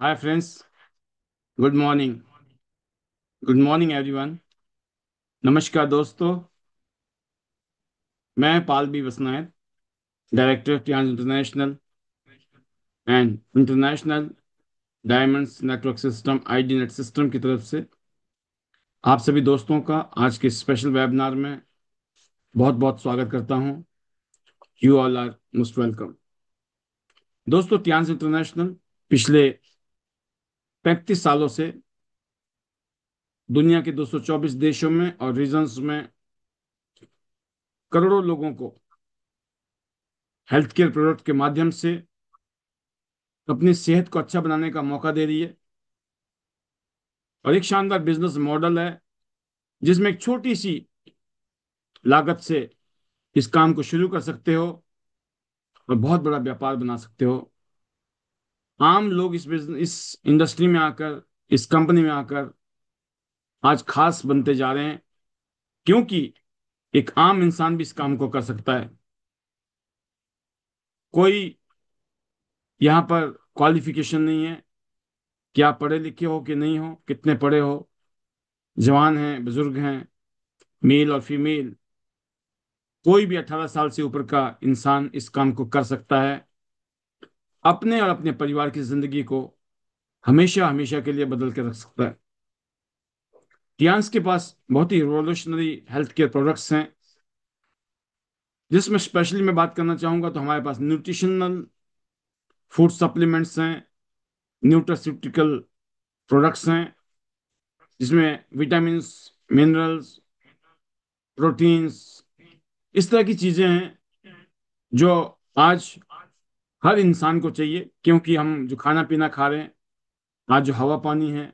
हाय friends. Good morning. Good morning everyone. नमस्कार दोस्तों। मैं Pal B Basnayat, director Trans International and International Diamonds Network System ID Net System की तरफ से आप सभी दोस्तों का आज के स्पेशल वेबिनार में बहुत बहुत स्वागत करता हूं। You all are most welcome. दोस्तों, ट्रांस इंटरनेशनल पिछले 35 सालों से दुनिया के 224 देशों में और रीजन्स में करोड़ों लोगों को हेल्थ केयर प्रोडक्ट के माध्यम से अपनी सेहत को अच्छा बनाने का मौका दे रही है। और एक शानदार बिजनेस मॉडल है जिसमें एक छोटी सी लागत से इस काम को शुरू कर सकते हो और बहुत बड़ा व्यापार बना सकते हो। आम लोग इस बिजनेस इस इंडस्ट्री में आकर, इस कंपनी में आकर आज खास बनते जा रहे हैं, क्योंकि एक आम इंसान भी इस काम को कर सकता है। कोई यहाँ पर क्वालिफिकेशन नहीं है कि आप पढ़े लिखे हो कि नहीं हो, कितने पढ़े हो, जवान हैं, बुजुर्ग हैं, मेल और फीमेल, कोई भी 18 साल से ऊपर का इंसान इस काम को कर सकता है। अपने और अपने परिवार की जिंदगी को हमेशा हमेशा के लिए बदल के रख सकता है। टियांस के पास बहुत ही रिवोल्यूशनरी हेल्थ केयर प्रोडक्ट्स हैं, जिसमें स्पेशली मैं बात करना चाहूंगा तो हमारे पास न्यूट्रिशनल फूड सप्लीमेंट्स हैं, न्यूट्रास्यूटिकल प्रोडक्ट्स हैं, जिसमें विटामिन, मिनरल्स, प्रोटीन्स, इस तरह की चीजें हैं जो आज हर इंसान को चाहिए, क्योंकि हम जो खाना पीना खा रहे हैं, आज जो हवा पानी है,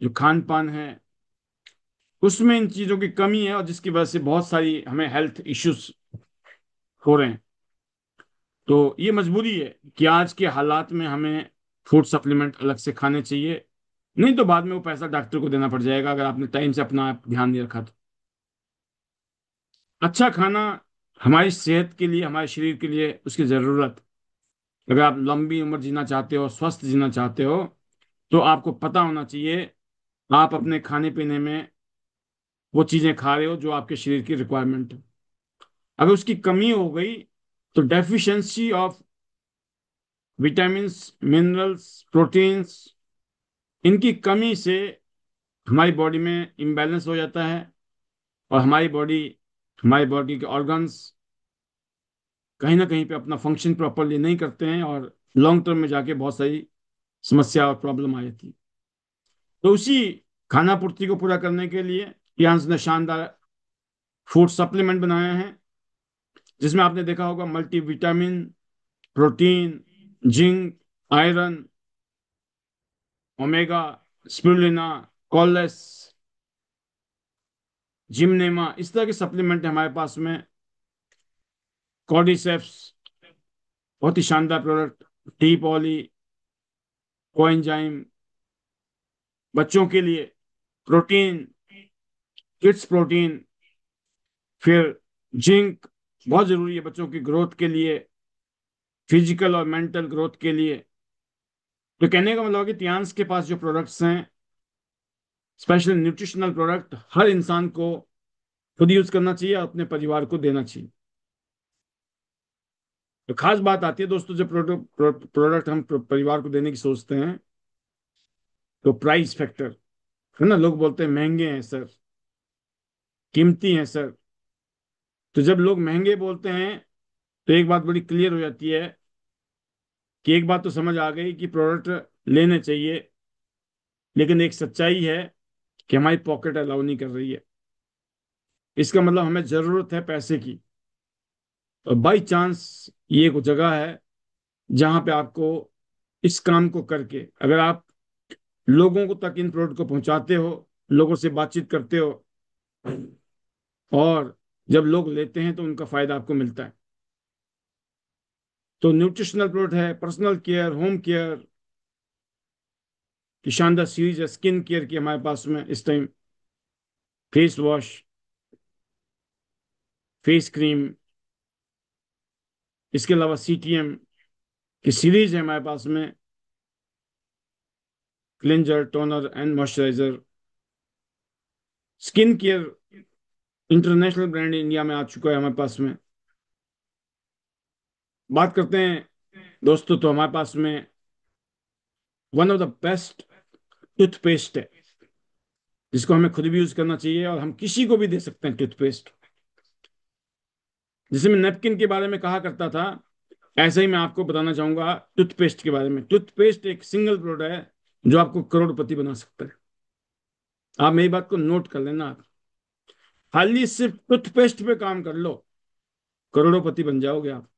जो खान पान है, उसमें इन चीजों की कमी है और जिसकी वजह से बहुत सारी हमें हेल्थ इश्यूज हो रहे हैं। तो ये मजबूरी है कि आज के हालात में हमें फूड सप्लीमेंट अलग से खाने चाहिए, नहीं तो बाद में वो पैसा डॉक्टर को देना पड़ जाएगा अगर आपने टाइम से अपना ध्यान नहीं रखा तो। अच्छा खाना हमारी सेहत के लिए, हमारे शरीर के लिए उसकी जरूरत। अगर आप लंबी उम्र जीना चाहते हो, स्वस्थ जीना चाहते हो, तो आपको पता होना चाहिए आप अपने खाने पीने में वो चीजें खा रहे हो जो आपके शरीर की रिक्वायरमेंट है। अगर उसकी कमी हो गई तो deficiency of vitamins, minerals, proteins, इनकी कमी से हमारी बॉडी में इम्बैलेंस हो जाता है और हमारी बॉडी के ऑर्गन्स कहीं ना कहीं पे अपना फंक्शन प्रॉपरली नहीं करते हैं और लॉन्ग टर्म में जाके बहुत सारी समस्या और प्रॉब्लम आ जाती है। तो उसी खाना पूर्ति को पूरा करने के लिए पियांस ने शानदार फूड सप्लीमेंट बनाया है, जिसमें आपने देखा होगा multi vitamin, protein, zinc, iron, omega, spirulina, Qualis, gymnema, इस तरह के सप्लीमेंट है हमारे पास में। कॉर्डिसेप्स, बहुत ही शानदार प्रोडक्ट। टी पॉली, कोएंजाइम, बच्चों के लिए प्रोटीन, किड्स प्रोटीन, फिर जिंक, बहुत जरूरी है बच्चों की ग्रोथ के लिए, फिजिकल और मेंटल ग्रोथ के लिए। तो कहने का मतलब है कि तियांस के पास जो प्रोडक्ट्स हैं, स्पेशल न्यूट्रिशनल प्रोडक्ट, हर इंसान को खुद यूज करना चाहिए और अपने परिवार को देना चाहिए। तो खास बात आती है दोस्तों, जब प्रोडक्ट हम परिवार को देने की सोचते हैं तो प्राइस फैक्टर, है ना, लोग बोलते हैं महंगे हैं सर, कीमती हैं सर। तो जब लोग महंगे बोलते हैं तो एक बात बड़ी क्लियर हो जाती है कि एक बात तो समझ आ गई कि प्रोडक्ट लेने चाहिए, लेकिन एक सच्चाई है कि हमारी पॉकेट अलाउ नहीं कर रही है। इसका मतलब हमें जरूरत है पैसे की, और बाई चांस ये एक जगह है जहां पे आपको इस काम को करके, अगर आप लोगों को तक इन प्रोडक्ट को पहुंचाते हो, लोगों से बातचीत करते हो, और जब लोग लेते हैं तो उनका फायदा आपको मिलता है। तो न्यूट्रिशनल प्रोडक्ट है, पर्सनल केयर, होम केयर की शानदार सीरीज है, स्किन केयर की हमारे पास में इस time face wash, face cream, इसके अलावा सीटीएम की सीरीज है हमारे पास में, cleanser, toner and moisturiser. Skin care international brand India में आ चुका है हमारे पास में। बात करते हैं दोस्तों, तो हमारे पास में one of the best toothpaste है, जिसको हमें खुद भी यूज करना चाहिए और हम किसी को भी दे सकते हैं टूथपेस्ट। जैसे मैं नेपकिन के बारे में कहा करता था, ऐसे ही मैं आपको बताना चाहूंगा टूथपेस्ट के बारे में। टूथपेस्ट एक सिंगल प्रोडक्ट है जो आपको करोड़पति बना सकता है। आप मेरी बात को नोट कर लेना। आप खाली सिर्फ टूथपेस्ट पे काम कर लो, करोड़पति बन जाओगे आप।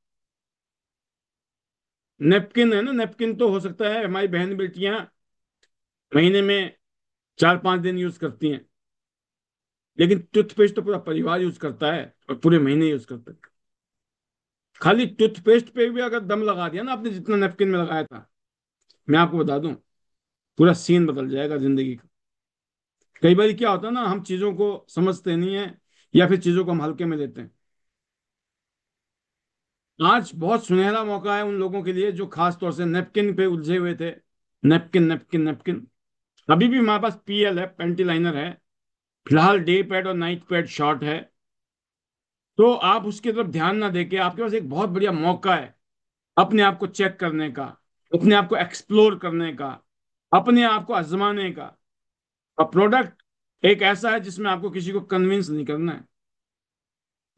नेपकिन है ना, नेपकिन तो हो सकता है हमारी बहन बेटियां महीने में 4-5 दिन यूज करती हैं, लेकिन टूथपेस्ट तो पूरा परिवार यूज करता है और पूरे महीने यूज करता है। खाली टूथपेस्ट पे भी अगर दम लगा दिया ना आपने, जितना नेपकिन में लगाया था, मैं आपको बता दूं, पूरा सीन बदल जाएगा जिंदगी का। कई बार क्या होता है ना, हम चीजों को समझते नहीं है या फिर चीजों को हम हल्के में लेते हैं। आज बहुत सुनहरा मौका है उन लोगों के लिए जो खास तौर से नेपकिन पे उलझे हुए थे। Napkin napkin napkin. अभी भी हमारे पास पीएल है, पेंटी लाइनर है। फिलहाल डे पैड और नाइट पैड शॉर्ट है। तो आप उसकी तरफ ध्यान ना देके, आपके पास एक बहुत बढ़िया मौका है अपने आप को चेक करने का, अपने आप को एक्सप्लोर करने का, अपने आप को आजमाने का। और प्रोडक्ट एक ऐसा है जिसमें आपको किसी को कन्विंस नहीं करना है।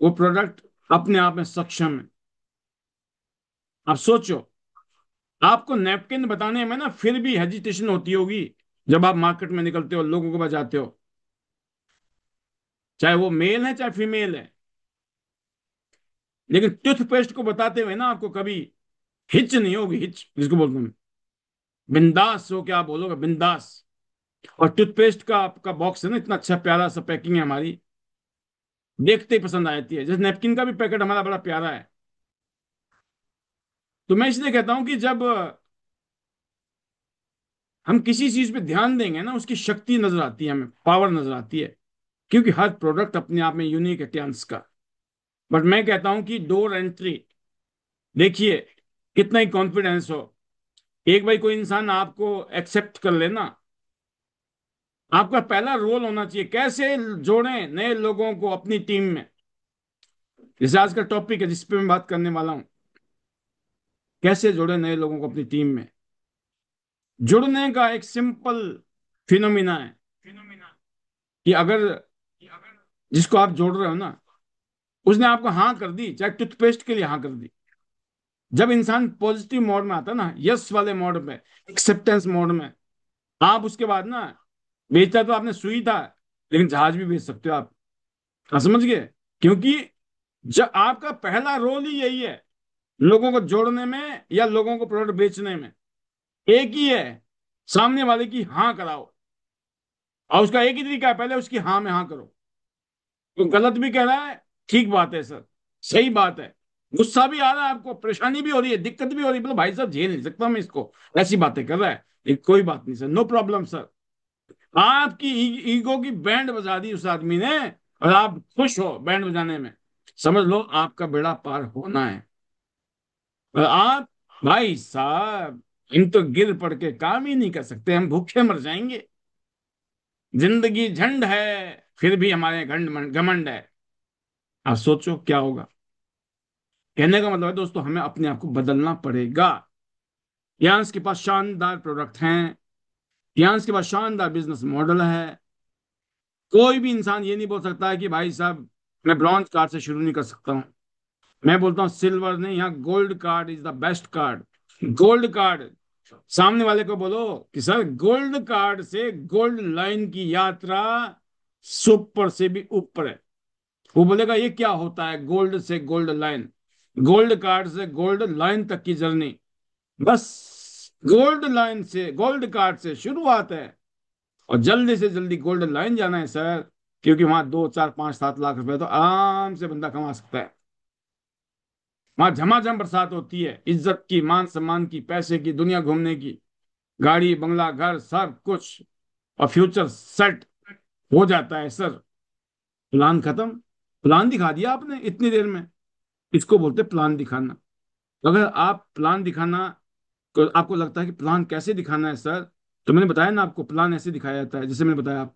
वो प्रोडक्ट अपने आप में सक्षम है। आप सोचो, आपको नैपकिन बताने में ना फिर भी हेजिटेशन होती होगी जब आप मार्केट में निकलते हो, लोगों को बजाते हो, चाहे वो मेल है चाहे फीमेल है। लेकिन टूथपेस्ट को बताते हुए ना आपको कभी हिच नहीं होगी, हिच जिसको बोलते हैं। बिंदास हो क्या आप बोलोगे, बिंदास। और टूथपेस्ट का आपका बॉक्स है ना, इतना अच्छा प्यारा सा पैकिंग है हमारी, देखते ही पसंद आ जाती है। जैसे नैपकिन का भी पैकेट हमारा बड़ा प्यारा है। तो मैं इसलिए कहता हूं कि जब हम किसी चीज पे ध्यान देंगे ना, उसकी शक्ति नजर आती है, हमें पावर नजर आती है। क्योंकि हर प्रोडक्ट अपने आप में यूनिक है टेंस का। बट मैं कहता हूं कि डोर एंट्री देखिए, कितना ही कॉन्फिडेंस हो, एक भाई कोई इंसान आपको एक्सेप्ट कर लेना, आपका पहला रोल होना चाहिए कैसे जोड़ें नए लोगों को अपनी टीम में। जैसे आज का टॉपिक है जिस पे मैं बात करने वाला हूं, कैसे जोड़े नए लोगों को अपनी टीम में। जुड़ने का एक सिंपल फिनोमिना है कि अगर जिसको आप जोड़ रहे हो ना, उसने आपको हाँ कर दी, चाहे टूथपेस्ट के लिए हाँ कर दी। जब इंसान पॉजिटिव मोड में आता है ना, यस वाले मोड में, एक्सेप्टेंस मोड में, आप उसके बाद ना, बेचता तो आपने सुई था, लेकिन जहाज भी बेच सकते हो आप। समझ गए? क्योंकि जब आपका पहला रोल ही यही है, लोगों को जोड़ने में या लोगों को प्रोडक्ट बेचने में, एक ही है, सामने वाले की हाँ कराओ। और उसका एक ही तरीका है, पहले उसकी हाँ में हाँ करो। तो गलत भी कह रहा है, ठीक बात है सर, सही बात है। गुस्सा भी आ रहा है आपको, परेशानी भी हो रही है, दिक्कत भी हो रही है, बोलो भाई साहब झेल नहीं सकता मैं इसको, ऐसी बातें कर रहा है, लेकिन कोई बात नहीं सर, नो प्रॉब्लम सर। आपकी ईगो की बैंड बजा दी उस आदमी ने, और आप खुश हो बैंड बजाने में, समझ लो आपका बेड़ा पार होना है। और आप, भाई साहब, हम तो गिर पड़ के काम ही नहीं कर सकते, हम भूखे मर जाएंगे। जिंदगी झंड है, फिर भी हमारे घमंड घमंड है। आप सोचो क्या होगा। कहने का मतलब है दोस्तों, हमें अपने आप को बदलना पड़ेगा। यांस के पास शानदार प्रोडक्ट हैं, यांस के पास शानदार बिजनेस मॉडल है। कोई भी इंसान ये नहीं बोल सकता है कि भाई साहब मैं ब्रॉन्ज कार्ड से शुरू नहीं कर सकता हूँ। मैं बोलता हूँ सिल्वर नहीं, यहाँ gold card is the best card. Gold card, सामने वाले को बोलो कि सर गोल्ड कार्ड से गोल्ड लाइन की यात्रा सुपर से भी ऊपर है। वो बोलेगा ये क्या होता है गोल्ड से गोल्ड लाइन? गोल्ड कार्ड से गोल्ड लाइन तक की जर्नी, बस गोल्ड लाइन से, गोल्ड कार्ड से शुरुआत है। और जल्दी से जल्दी गोल्ड लाइन जाना है सर, क्योंकि वहां 2, 4, 5, 7 लाख रुपए तो आराम से बंदा कमा सकता है। वहां झमाझम बरसात होती है, इज्जत की, मान सम्मान की, पैसे की, दुनिया घूमने की, गाड़ी बंगला घर सब कुछ, और फ्यूचर सेट हो जाता है सर। प्लान खत्म, प्लान दिखा दिया आपने इतनी देर में। इसको बोलते प्लान दिखाना। तो अगर आप प्लान दिखाना, तो आपको लगता है कि प्लान कैसे दिखाना है सर, तो मैंने बताया ना आपको, प्लान ऐसे दिखाया जाता है जैसे मैंने बताया आप।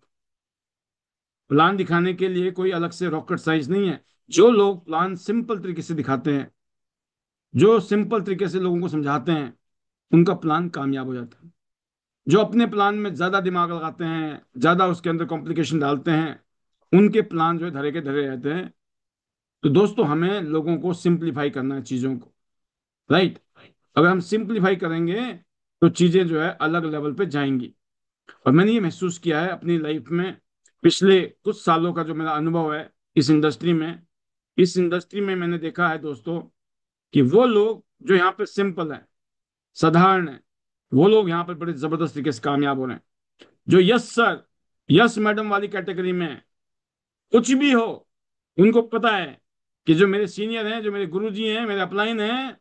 प्लान दिखाने के लिए कोई अलग से रॉकेट साइंस नहीं है। जो लोग प्लान सिंपल तरीके से दिखाते हैं, जो सिंपल तरीके से लोगों को समझाते हैं, उनका प्लान कामयाब हो जाता है। जो अपने प्लान में ज्यादा दिमाग लगाते हैं, ज्यादा उसके अंदर कॉम्प्लिकेशन डालते हैं, उनके प्लान जो है धरे के धरे रहते हैं। तो दोस्तों, हमें लोगों को सिंप्लीफाई करना है चीजों को, राइट। अगर हम सिंप्लीफाई करेंगे तो चीजें जो है अलग लेवल पे जाएंगी। और मैंने ये महसूस किया है अपनी लाइफ में, पिछले कुछ सालों का जो मेरा अनुभव है इस इंडस्ट्री में मैंने देखा है दोस्तों, कि वो लोग जो यहाँ पे सिंपल है, साधारण है, वो लोग यहाँ पर बड़े जबरदस्त तरीके से कामयाब हो रहे हैं। जो यस सर, यस मैडम वाली कैटेगरी में है, कुछ भी हो, उनको पता है कि जो मेरे सीनियर हैं, जो मेरे गुरुजी हैं, मेरे अपलाइन हैं,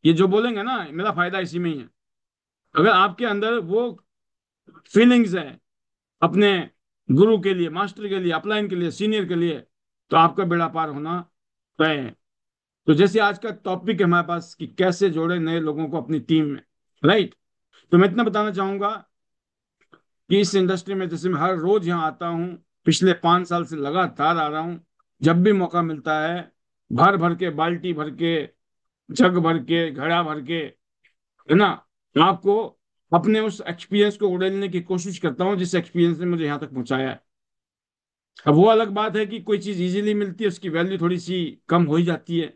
ये जो बोलेंगे ना, मेरा फायदा इसी में ही है। अगर आपके अंदर वो फीलिंग्स है अपने गुरु के लिए, मास्टर के लिए, अपलाइन के लिए, सीनियर के लिए, तो आपका बेड़ा पार होना तय है। तो जैसे आज का टॉपिक है हमारे पास कि कैसे जोड़े नए लोगों को अपनी टीम में, राइट। तो मैं इतना बताना चाहूंगा कि इस इंडस्ट्री में जैसे मैं हर रोज यहाँ आता हूँ, पिछले 5 साल से लगातार आ रहा हूँ, जब भी मौका मिलता है, भर भर के, बाल्टी भर के, जग भर के, घड़ा भर के, है ना, आपको अपने उस एक्सपीरियंस को उड़ेलने की कोशिश करता हूँ जिस एक्सपीरियंस ने मुझे यहाँ तक पहुंचाया है। अब वो अलग बात है कि कोई चीज इजीली मिलती है, उसकी वैल्यू थोड़ी सी कम हो ही जाती है।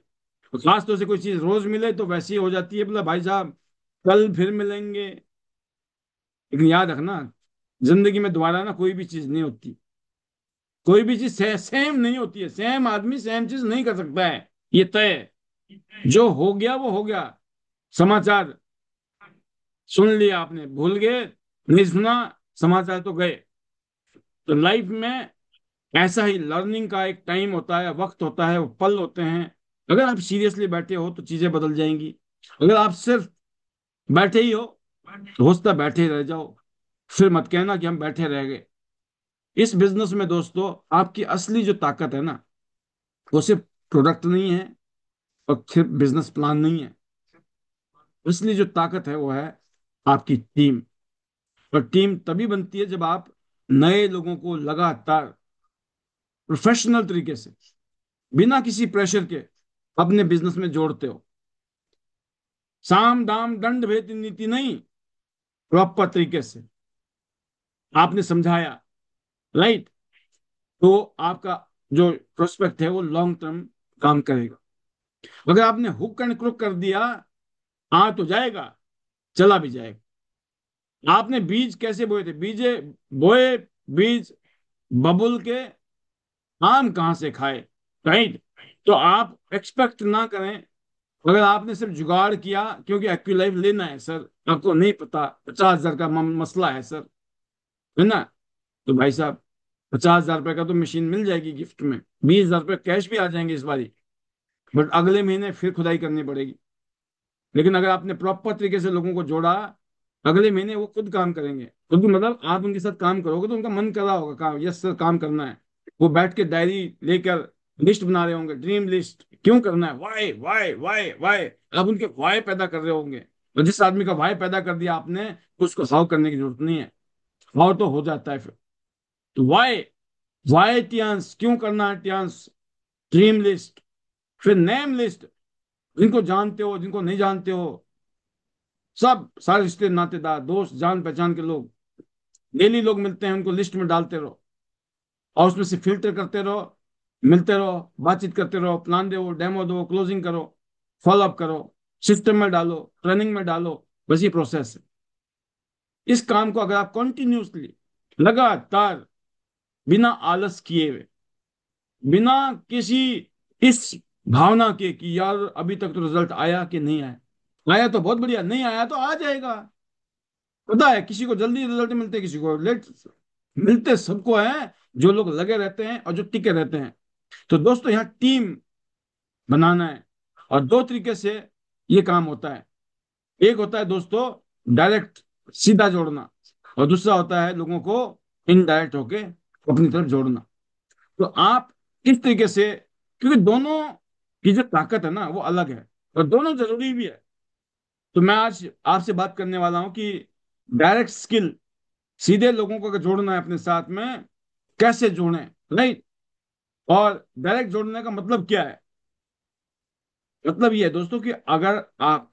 तो खास तौर से कोई चीज रोज मिले तो वैसी हो जाती है, बोला भाई साहब कल फिर मिलेंगे। लेकिन याद रखना, जिंदगी में दोबारा ना कोई भी चीज नहीं होती। कोई भी चीज सेम नहीं होती है। सेम आदमी सेम चीज नहीं कर सकता है, ये तय है। जो हो गया वो हो गया। समाचार सुन लिया आपने, भूल गए, नहीं सुना, समाचार तो गए। तो लाइफ में ऐसा ही लर्निंग का एक टाइम होता है, वक्त होता है, वो पल होते हैं। अगर आप सीरियसली बैठे हो तो चीजें बदल जाएंगी। अगर आप सिर्फ बैठे ही हो तो हो सकता है बैठे ही रह जाओ। फिर मत कहना कि हम बैठे रह गए। इस बिजनेस में दोस्तों, आपकी असली जो ताकत है ना, वो सिर्फ प्रोडक्ट नहीं है और सिर्फ बिजनेस प्लान नहीं है। असली जो ताकत है वो है आपकी टीम। और टीम तभी बनती है जब आप नए लोगों को लगातार प्रोफेशनल तरीके से, बिना किसी प्रेशर के, अपने बिजनेस में जोड़ते हो। साम दाम दंड भेद नीति नहीं, प्रॉपर तरीके से आपने समझाया, राइट। तो आपका जो प्रोस्पेक्ट है वो लॉन्ग टर्म काम करेगा। अगर आपने हुक एंड क्रुक कर दिया, आ तो जाएगा, चला भी जाएगा। आपने बीज कैसे बोए थे, बीजे बोए, बीज बबुल के, आम कहां से खाए, राइट। तो आप एक्सपेक्ट ना करें। अगर आपने सिर्फ जुगाड़ किया क्योंकि एक्टिव लाइफ लेना है सर, आपको नहीं पता 50,000 का मसला है सर, है ना, तो भाई साहब 50,000 रुपए का तो मशीन मिल जाएगी गिफ्ट में, 20,000 रुपये कैश भी आ जाएंगे इस बारी, बट अगले महीने फिर खुदाई करनी पड़ेगी। लेकिन अगर आपने प्रॉपर तरीके से लोगों को जोड़ा, अगले महीने वो खुद काम करेंगे, क्योंकि मतलब आप उनके साथ काम करोगे तो उनका मन कर रहा होगा काम, यस सर काम करना है। वो बैठ के डायरी लेकर लिस्ट बना रहे होंगे, ड्रीम लिस्ट, क्यों करना है, वाई वाई वाई वाई। आप उनके वाई पैदा कर रहे होंगे। तो जिस आदमी का वाई पैदा कर दिया आपने, उसको हाउ करने की जरूरत नहीं है। हाउ तो हो जाता है फिर। तो वाई, वाई टियांस, क्यों करना है टियांस, ड्रीम लिस्ट, फिर नेम लिस्ट, जिनको जानते हो, जिनको नहीं जानते हो, सब सारे रिश्ते नातेदार दोस्त जान पहचान के लोग, डेली लोग मिलते हैं, उनको लिस्ट में डालते रहो और उसमें से फिल्टर करते रहो, मिलते रहो, बातचीत करते रहो, प्लान दो, डेमो दो, क्लोजिंग करो, फॉलो अप करो, सिस्टम में डालो, ट्रेनिंग में डालो। बस ये प्रोसेस है। इस काम को अगर आप कंटिन्यूसली, लगातार, बिना आलस किए हुए, बिना किसी इस भावना के कि यार अभी तक तो रिजल्ट आया कि नहीं आया, आया तो बहुत बढ़िया, नहीं आया तो आ जाएगा। पता है किसी को जल्दी रिजल्ट मिलते हैं, किसी को लेट मिलते, सबको है। जो लोग लगे रहते हैं और जो टिके रहते हैं। तो दोस्तों, यहाँ टीम बनाना है और दो तरीके से ये काम होता है। एक होता है दोस्तों डायरेक्ट, सीधा जोड़ना, और दूसरा होता है लोगों को इनडायरेक्ट होके अपनी तरफ जोड़ना। तो आप किस तरीके से, क्योंकि दोनों की जो ताकत है ना वो अलग है और दोनों जरूरी भी है। तो मैं आज आपसे बात करने वाला हूं कि डायरेक्ट स्किल सीधे लोगों को अगर जोड़ना है अपने साथ में, कैसे जोड़ें, राइट। और डायरेक्ट जोड़ने का मतलब क्या है? मतलब ये है दोस्तों कि अगर आप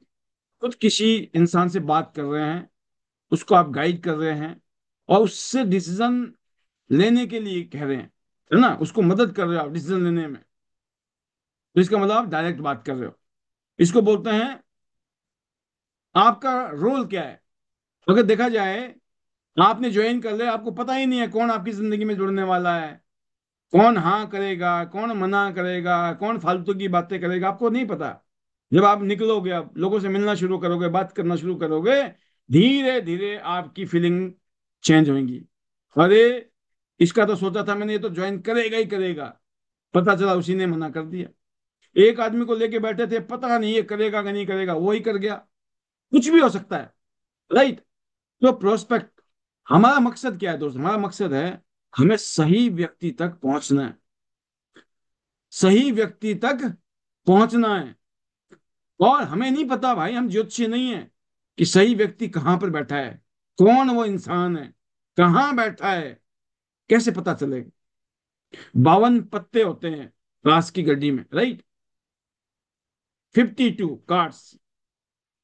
खुद किसी इंसान से बात कर रहे हैं, उसको आप गाइड कर रहे हैं और उससे डिसीजन लेने के लिए कह रहे हैं, है ना, उसको मदद कर रहे हो आप डिसीजन लेने में, तो इसका मतलब आप डायरेक्ट बात कर रहे हो। इसको बोलते हैं आपका रोल क्या है। अगर देखा जाए, आपने ज्वाइन कर लिया, आपको पता ही नहीं है कौन आपकी जिंदगी में जुड़ने वाला है, कौन हाँ करेगा, कौन मना करेगा, कौन फालतू की बातें करेगा, आपको नहीं पता। जब आप निकलोगे, आप लोगों से मिलना शुरू करोगे, बात करना शुरू करोगे, धीरे धीरे आपकी फीलिंग चेंज होंगी। अरे, इसका तो सोचा था मैंने, ये तो ज्वाइन करेगा ही करेगा, पता चला उसी ने मना कर दिया। एक आदमी को लेके बैठे थे, पता नहीं ये करेगा कि नहीं करेगा, वो ही कर गया। कुछ भी हो सकता है, राइट। तो प्रोस्पेक्ट, हमारा मकसद क्या है दोस्त? हमारा मकसद है हमें सही व्यक्ति तक पहुंचना है, सही व्यक्ति तक पहुंचना है। और हमें नहीं पता भाई, हम ज्योतिषी नहीं है कि सही व्यक्ति कहां पर बैठा है, कौन वो इंसान है, कहां बैठा है, कैसे पता चलेगा? 52 पत्ते होते हैं ताश की गड्डी में, राइट। 52 कार्ड्स,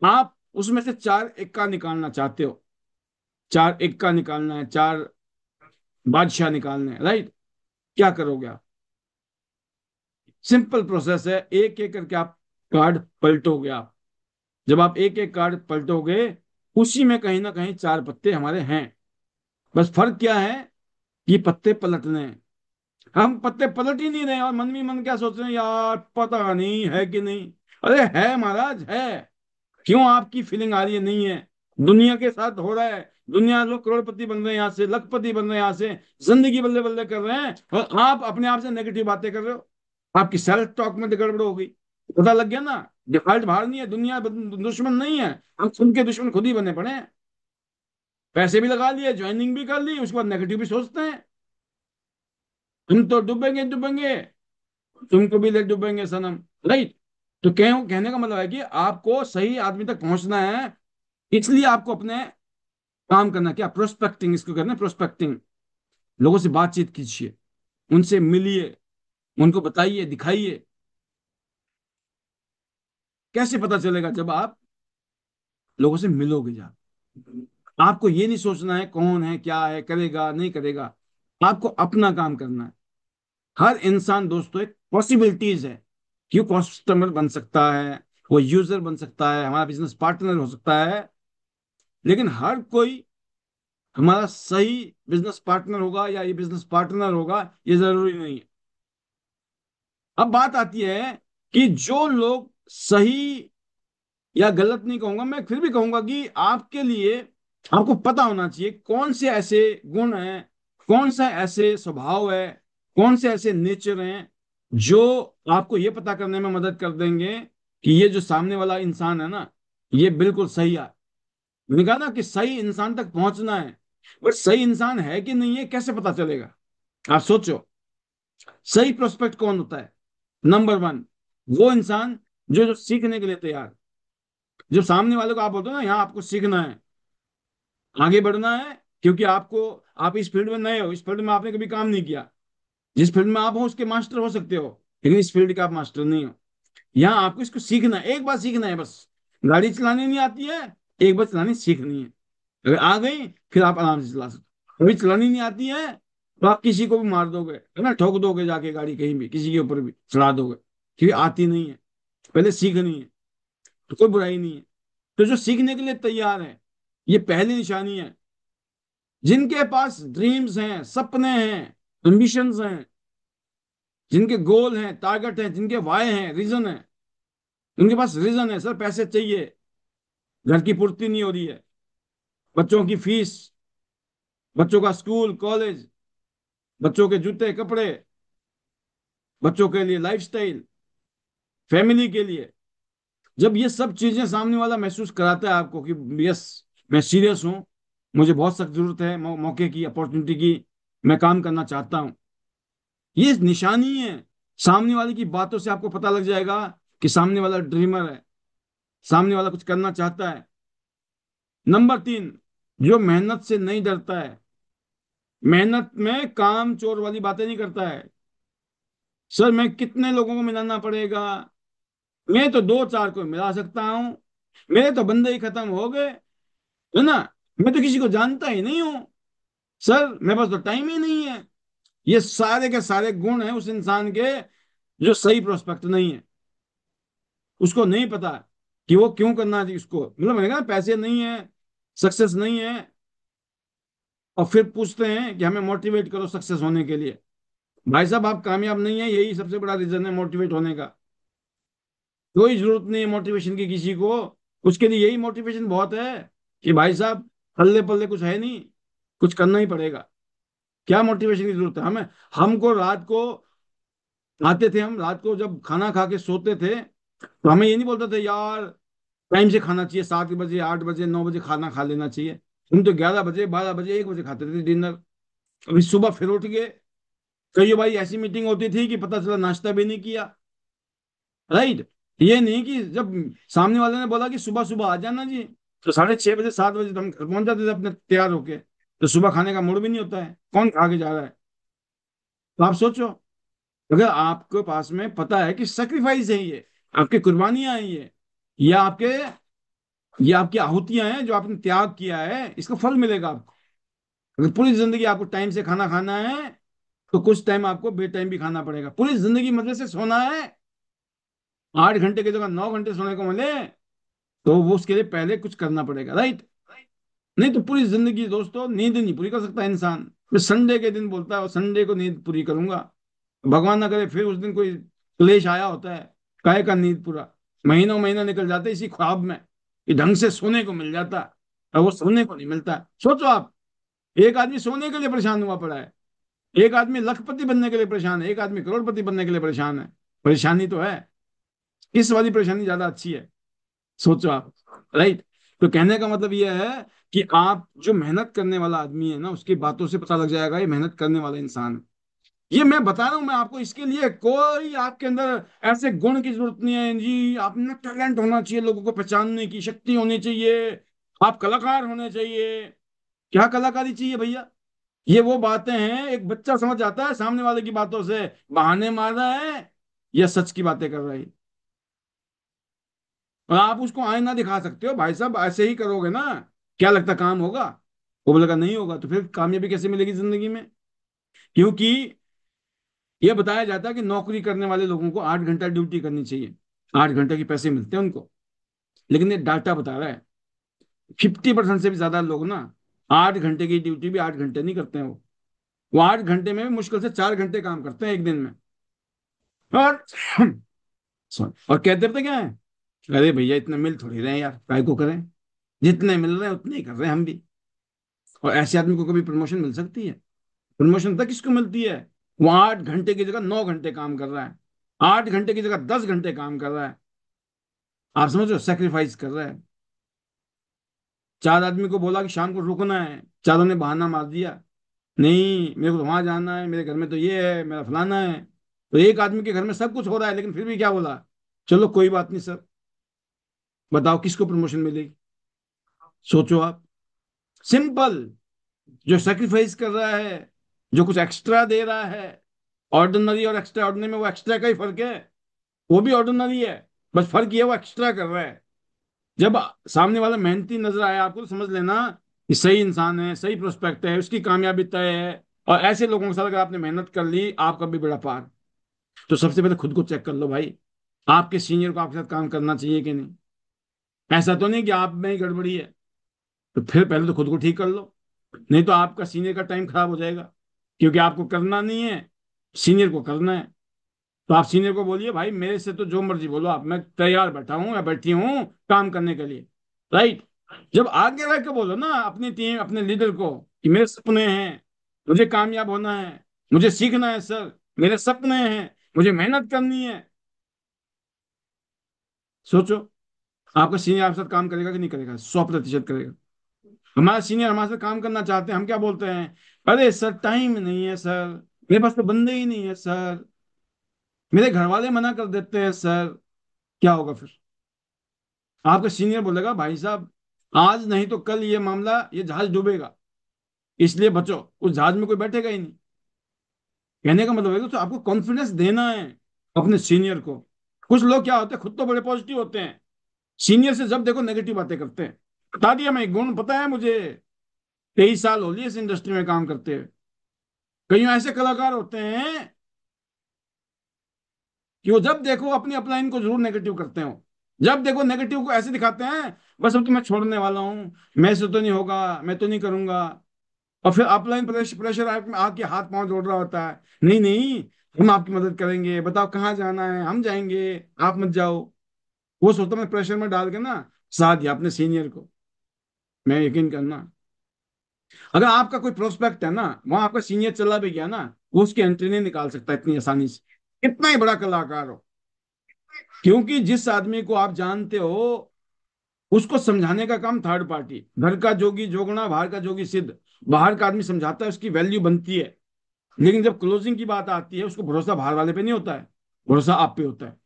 आप उसमें से 4 इक्का निकालना चाहते हो, 4 इक्का निकालना है, 4 बादशाह निकालने हैं, राइट। क्या करोगे आप? सिंपल प्रोसेस है, एक एक करके आप कार्ड पलटोगे आप। जब आप एक एक कार्ड पलटोगे, उसी में कहीं ना कहीं 4 पत्ते हमारे हैं। बस फर्क क्या है कि पत्ते पलटने हैं। हम पत्ते पलट ही नहीं रहे और मन में मन क्या सोच रहे हैं, यार पता नहीं है कि नहीं। अरे है महाराज, है। क्यों आपकी फीलिंग आ रही है नहीं है? दुनिया के साथ हो रहा है, दुनिया, लोग करोड़पति बन रहे हैं यहाँ से, लखपति बन रहे हैं यहाँ से, जिंदगी बल्ले बल्ले कर रहे हैं, और आप अपने आप से नेगेटिव बातें कर रहे हो। आपकी सेल्फ टॉक में तो गड़बड़ हो गई। पता लग गया ना, डिफॉल्ट बाहर नहीं है, दुनिया दुश्मन नहीं है, हम खुद के दुश्मन खुद ही बने पड़े हैं। पैसे भी लगा लिए, ज्वाइनिंग भी कर ली, उसके बाद नेगेटिव भी सोचते हैं। हम तो डूबेंगे डूबेंगे, तुमको भी ले डूबेंगे सनम, राइट। तो कहने का मतलब है कि आपको सही आदमी तक पहुंचना है, इसलिए आपको अपने काम करना, क्या, प्रोस्पेक्टिंग, इसको करना प्रोस्पेक्टिंग। लोगों से बातचीत कीजिए, उनसे मिलिए, उनको बताइए, दिखाइए। कैसे पता चलेगा? जब आप लोगों से मिलोगे जा। आपको ये नहीं सोचना है कौन है, क्या है, करेगा नहीं करेगा, आपको अपना काम करना है। हर इंसान दोस्तों एक पॉसिबिलिटीज है कि वो कस्टमर बन सकता है, वो यूजर बन सकता है, हमारा बिजनेस पार्टनर हो सकता है। लेकिन हर कोई हमारा सही बिजनेस पार्टनर होगा या ये बिजनेस पार्टनर होगा, ये जरूरी नहीं है। अब बात आती है कि जो लोग सही, या गलत नहीं कहूंगा मैं, फिर भी कहूंगा कि आपके लिए, आपको पता होना चाहिए कौन से ऐसे गुण हैं, कौन सा ऐसे स्वभाव है, कौन से ऐसे नेचर हैं जो आपको ये पता करने में मदद कर देंगे कि ये जो सामने वाला इंसान है ना, ये बिल्कुल सही है। मैंने कहा ना कि सही इंसान तक पहुंचना है, बट सही इंसान है कि नहीं है कैसे पता चलेगा? आप सोचो, सही प्रोस्पेक्ट कौन होता है? नंबर 1, वो इंसान जो सीखने के लिए तैयार, जो सामने वाले को आप बोलते हो ना, यहाँ आपको सीखना है, आगे बढ़ना है, क्योंकि आपको, आप इस फील्ड में नए हो, इस फील्ड में आपने कभी काम नहीं किया। जिस फील्ड में आप हो उसके मास्टर हो सकते हो, लेकिन इस फील्ड का आप मास्टर नहीं हो। यहाँ आपको इसको सीखना है, एक बार सीखना है बस। गाड़ी चलानी नहीं आती है, एक बार चलानी सीखनी है। अगर आ गई, फिर आप आराम से चला सकते हो। अभी चलानी नहीं आती है, तो आप किसी को भी मार दोगे, है ना, ठोक दोगे जाके गाड़ी, कहीं भी किसी के ऊपर भी चला दोगे, क्योंकि आती नहीं है। पहले सीखनी है, तो कोई बुराई नहीं है। तो जो सीखने के लिए तैयार है, ये पहली निशानी है। जिनके पास ड्रीम्स हैं, सपने हैं, एम्बिशंस हैं, जिनके गोल हैं, टारगेट हैं, जिनके वाय हैं, रीजन है, उनके पास रीजन है, सर पैसे चाहिए, घर की पूर्ति नहीं हो रही है, बच्चों की फीस, बच्चों का स्कूल कॉलेज, बच्चों के जूते कपड़े, बच्चों के लिए लाइफस्टाइल, फैमिली के लिए। जब ये सब चीजें सामने वाला महसूस कराता है आपको कि यस, मैं सीरियस हूं, मुझे बहुत सख्त जरूरत है मौके की, अपॉर्चुनिटी की, मैं काम करना चाहता हूं, ये निशानी है। सामने वाले की बातों से आपको पता लग जाएगा कि सामने वाला ड्रीमर है, सामने वाला कुछ करना चाहता है। नंबर 3, जो मेहनत से नहीं डरता है, मेहनत में काम चोर वाली बातें नहीं करता है। सर मैं कितने लोगों को मिलाना पड़ेगा, मैं तो दो चार को मिला सकता हूँ, मेरे तो बंदे ही खत्म हो गए, है ना, मैं तो किसी को जानता ही नहीं हूँ, सर मेरे पास तो टाइम ही नहीं है। ये सारे के सारे गुण हैं उस इंसान के जो सही प्रोस्पेक्ट नहीं है। उसको नहीं पता कि वो क्यों करना चाहिए उसको, मतलब मैंने कहा पैसे नहीं है, सक्सेस नहीं है, और फिर पूछते हैं कि हमें मोटिवेट करो सक्सेस होने के लिए। भाई साहब आप कामयाब नहीं है, यही सबसे बड़ा रीजन है मोटिवेट होने का। कोई जरूरत नहीं है मोटिवेशन की किसी को, उसके लिए यही मोटिवेशन बहुत है कि भाई साहब हल्ले पल्ले कुछ है नहीं, कुछ करना ही पड़ेगा। क्या मोटिवेशन की जरूरत है हमें? हमको रात को आते थे, हम रात को जब खाना खा के सोते थे तो हमें ये नहीं बोलते थे यार टाइम से खाना चाहिए, 7 बजे 8 बजे 9 बजे खाना खा लेना चाहिए। हम तो 11 बजे 12 बजे 1 बजे खाते थे डिनर। अभी सुबह फिर उठ गए, कई भाई ऐसी मीटिंग होती थी कि पता चला नाश्ता भी नहीं किया। राइट। ये नहीं कि जब सामने वाले ने बोला कि सुबह सुबह आ जाना जी, तो 6:30 बजे 7 बजे तो हम घर पहुंच जाते थे अपने तैयार होके। तो सुबह खाने का मूड भी नहीं होता है, कौन खा के जा रहा है? तो आप सोचो, अगर आपके पास में पता है कि सेक्रीफाइस है ये, आपकी कुर्बानियां हैं ये आपकी आहुतियां हैं जो आपने त्याग किया है, इसका फल मिलेगा आपको। अगर पूरी जिंदगी आपको टाइम से खाना खाना है तो कुछ टाइम आपको बे टाइम भी खाना पड़ेगा। पूरी जिंदगी मजे से सोना है, 8 घंटे की जगह 9 घंटे सोने को मिले, तो वो उसके लिए पहले कुछ करना पड़ेगा। राइट। नहीं तो पूरी जिंदगी दोस्तों नींद नहीं पूरी कर सकता इंसान। मैं संडे के दिन बोलता है संडे को नींद पूरी करूंगा, भगवान ना करे फिर उस दिन कोई क्लेश आया होता है, काहे का नींद पूरा, महीनों महीना निकल जाते इसी ख्वाब में कि ढंग से सोने को मिल जाता, और वो सोने को नहीं मिलता। सोचो आप, एक आदमी सोने के लिए परेशान हुआ पड़ा है, एक आदमी लखपति बनने के लिए परेशान है, एक आदमी करोड़पति बनने के लिए परेशान है। परेशानी तो है, इस वाली परेशानी ज्यादा अच्छी है। सोचो आप। राइट। तो कहने का मतलब यह है कि आप जो मेहनत करने वाला आदमी है ना, उसकी बातों से पता लग जाएगा ये मेहनत करने वाला इंसान है। ये मैं बता रहा हूं मैं आपको, इसके लिए कोई आपके अंदर ऐसे गुण की जरूरत नहीं है जी, आप में टैलेंट होना चाहिए, लोगों को पहचानने की शक्ति होनी चाहिए, आप कलाकार होने चाहिए। क्या कलाकारी चाहिए भैया? ये वो बातें हैं एक बच्चा समझ जाता है सामने वाले की बातों से, बहाने मार रहा है या सच की बातें कर रहा है। और आप उसको आईना दिखा सकते हो, भाई साहब ऐसे ही करोगे ना, क्या लगता काम होगा? वो बोलेगा नहीं होगा, तो फिर कामयाबी कैसे मिलेगी जिंदगी में? क्योंकि ये बताया जाता है कि नौकरी करने वाले लोगों को 8 घंटा ड्यूटी करनी चाहिए, 8 घंटे के पैसे मिलते हैं उनको। लेकिन ये डाटा बता रहा है 50% से भी ज्यादा लोग ना 8 घंटे की ड्यूटी भी 8 घंटे नहीं करते हैं। वो 8 घंटे में भी मुश्किल से 4 घंटे काम करते हैं एक दिन में। और और कहते थे क्या है, अरे भैया इतने मिल थोड़ी रहे हैं यार, काय को करें, जितने मिल रहे हैं उतने ही कर रहे हैं हम भी। और ऐसे आदमी को कभी प्रमोशन मिल सकती है? प्रमोशन तक किसको मिलती है? वो 8 घंटे की जगह 9 घंटे काम कर रहा है, 8 घंटे की जगह 10 घंटे काम कर रहा है। आप समझ रहे हो, सेक्रीफाइस कर रहा है। चार आदमी को बोला कि शाम को रुकना है, चारों ने बहाना मार दिया, नहीं मेरे को तो वहां जाना है, मेरे घर में तो ये है, मेरा फलाना है। तो एक आदमी के घर में सब कुछ हो रहा है लेकिन फिर भी क्या बोला, चलो कोई बात नहीं सर। बताओ किसको प्रमोशन मिलेगी? सोचो आप। सिंपल। जो सेक्रीफाइस कर रहा है, जो कुछ एक्स्ट्रा दे रहा है, ऑर्डिनरी और एक्स्ट्रा ऑर्डिनरी में वो एक्स्ट्रा का ही फर्क है, वो भी ऑर्डिनरी है, बस फर्क ये है वो एक्स्ट्रा कर रहा है। जब सामने वाला मेहनती नजर आया आपको तो समझ लेना कि सही इंसान है, सही प्रोस्पेक्ट है, उसकी कामयाबी तय है। और ऐसे लोगों के साथ अगर आपने मेहनत कर ली आपका भी बेड़ा पार। तो सबसे पहले खुद को चेक कर लो भाई, आपके सीनियर को आपके साथ काम करना चाहिए कि नहीं। ऐसा तो नहीं कि आप में ही गड़बड़ी है, तो फिर पहले तो खुद को ठीक कर लो, नहीं तो आपका सीनियर का टाइम खराब हो जाएगा। क्योंकि आपको करना नहीं है, सीनियर को करना है। तो आप सीनियर को बोलिए भाई मेरे से तो जो मर्जी बोलो आप, मैं तैयार बैठा हूं या बैठी हूं काम करने के लिए। राइट। जब आगे रह के बोलो ना अपनी टीम अपने लीडर को कि मेरे सपने हैं, मुझे कामयाब होना है, मुझे सीखना है सर, मेरे सपने हैं, मुझे मेहनत करनी है। सोचो, आपका सीनियर आपके साथ काम करेगा कि नहीं करेगा? 100% करेगा। हमारा सीनियर हमारे साथ काम करना चाहते हैं, हम क्या बोलते हैं, अरे सर टाइम नहीं है सर, मेरे पास तो बंदे ही नहीं है सर, मेरे घर वाले मना कर देते हैं सर। क्या होगा फिर? आपका सीनियर बोलेगा भाई साहब आज नहीं तो कल ये मामला ये जहाज डूबेगा, इसलिए बचो, उस जहाज में कोई बैठेगा ही नहीं। कहने का मतलब है तो आपको कॉन्फिडेंस देना है अपने सीनियर को। कुछ लोग क्या होते हैं, खुद तो बड़े पॉजिटिव होते हैं, सीनियर से जब देखो नेगेटिव बातें करते हैं। बता दिया मैं, गुण पता है मुझे, 23 साल हो लिए इस इंडस्ट्री में काम करते हैं। कई ऐसे कलाकार होते हैं कि वो जब देखो अपनी अपलाइन को जरूर नेगेटिव करते हो, जब देखो नेगेटिव को ऐसे दिखाते हैं, बस अब तो मैं छोड़ने वाला हूँ, मैं से तो नहीं होगा, मैं तो नहीं करूंगा। और फिर अपलाइन प्रेशर प्रेशर आके हाथ पांव जोड़ रहा होता है, नहीं नहीं, हम आपकी मदद करेंगे, बताओ कहाँ जाना है, हम जाएंगे, आप मत जाओ। वो सोचता मैं प्रेशर में डाल के ना साथ दिया अपने सीनियर को। मैं यकीन करना, अगर आपका कोई प्रोस्पेक्ट है ना, वहां आपका सीनियर चला भी गया ना, वो उसकी एंट्री नहीं निकाल सकता इतनी आसानी से, कितना ही बड़ा कलाकार हो। क्योंकि जिस आदमी को आप जानते हो, उसको समझाने का काम थर्ड पार्टी, घर का जोगी जोगना बाहर का जोगी सिद्ध। बाहर का आदमी समझाता है, उसकी वैल्यू बनती है, लेकिन जब क्लोजिंग की बात आती है, उसको भरोसा बाहर वाले पे नहीं होता है, भरोसा आप पे होता है।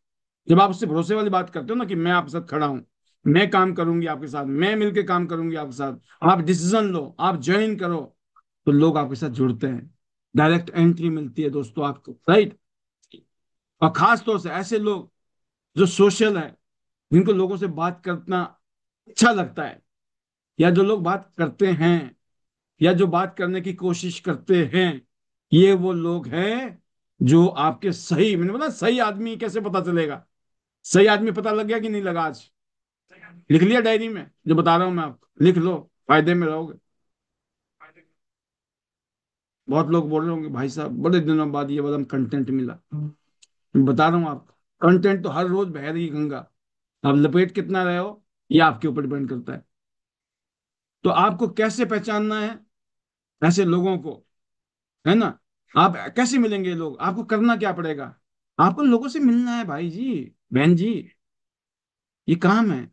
जब आप उससे भरोसे वाली बात करते हो ना कि मैं आपके साथ खड़ा हूं, मैं काम करूंगी आपके साथ, मैं मिलकर काम करूंगी आपके साथ, आप डिसीजन लो, आप ज्वाइन करो, तो लोग आपके साथ जुड़ते हैं, डायरेक्ट एंट्री मिलती है दोस्तों आपको, राइट। और खास तौर से ऐसे लोग जो सोशल है, जिनको लोगों से बात करना अच्छा लगता है, या जो लोग बात करते हैं, या जो बात करने की कोशिश करते हैं, ये वो लोग हैं जो आपके सही, मैंने बोला सही आदमी कैसे पता चलेगा। सही आदमी पता लग गया कि नहीं लगा आज? लिख लिया डायरी में जो बता रहा हूं मैं आपको, लिख लो, फायदे में रहोगे। बहुत लोग बोल रहे होंगे भाई साहब बड़े दिनों बाद ये वाला कंटेंट मिला। मैं बता रहा हूँ आपको, कंटेंट तो हर रोज बह रही है गंगा, आप लपेट कितना रहे हो ये आपके ऊपर डिपेंड करता है। तो आपको कैसे पहचानना है ऐसे लोगों को, है ना? आप कैसे मिलेंगे लोग, आपको करना क्या पड़ेगा? आपको लोगों से मिलना है भाई जी, बहन जी, ये काम है।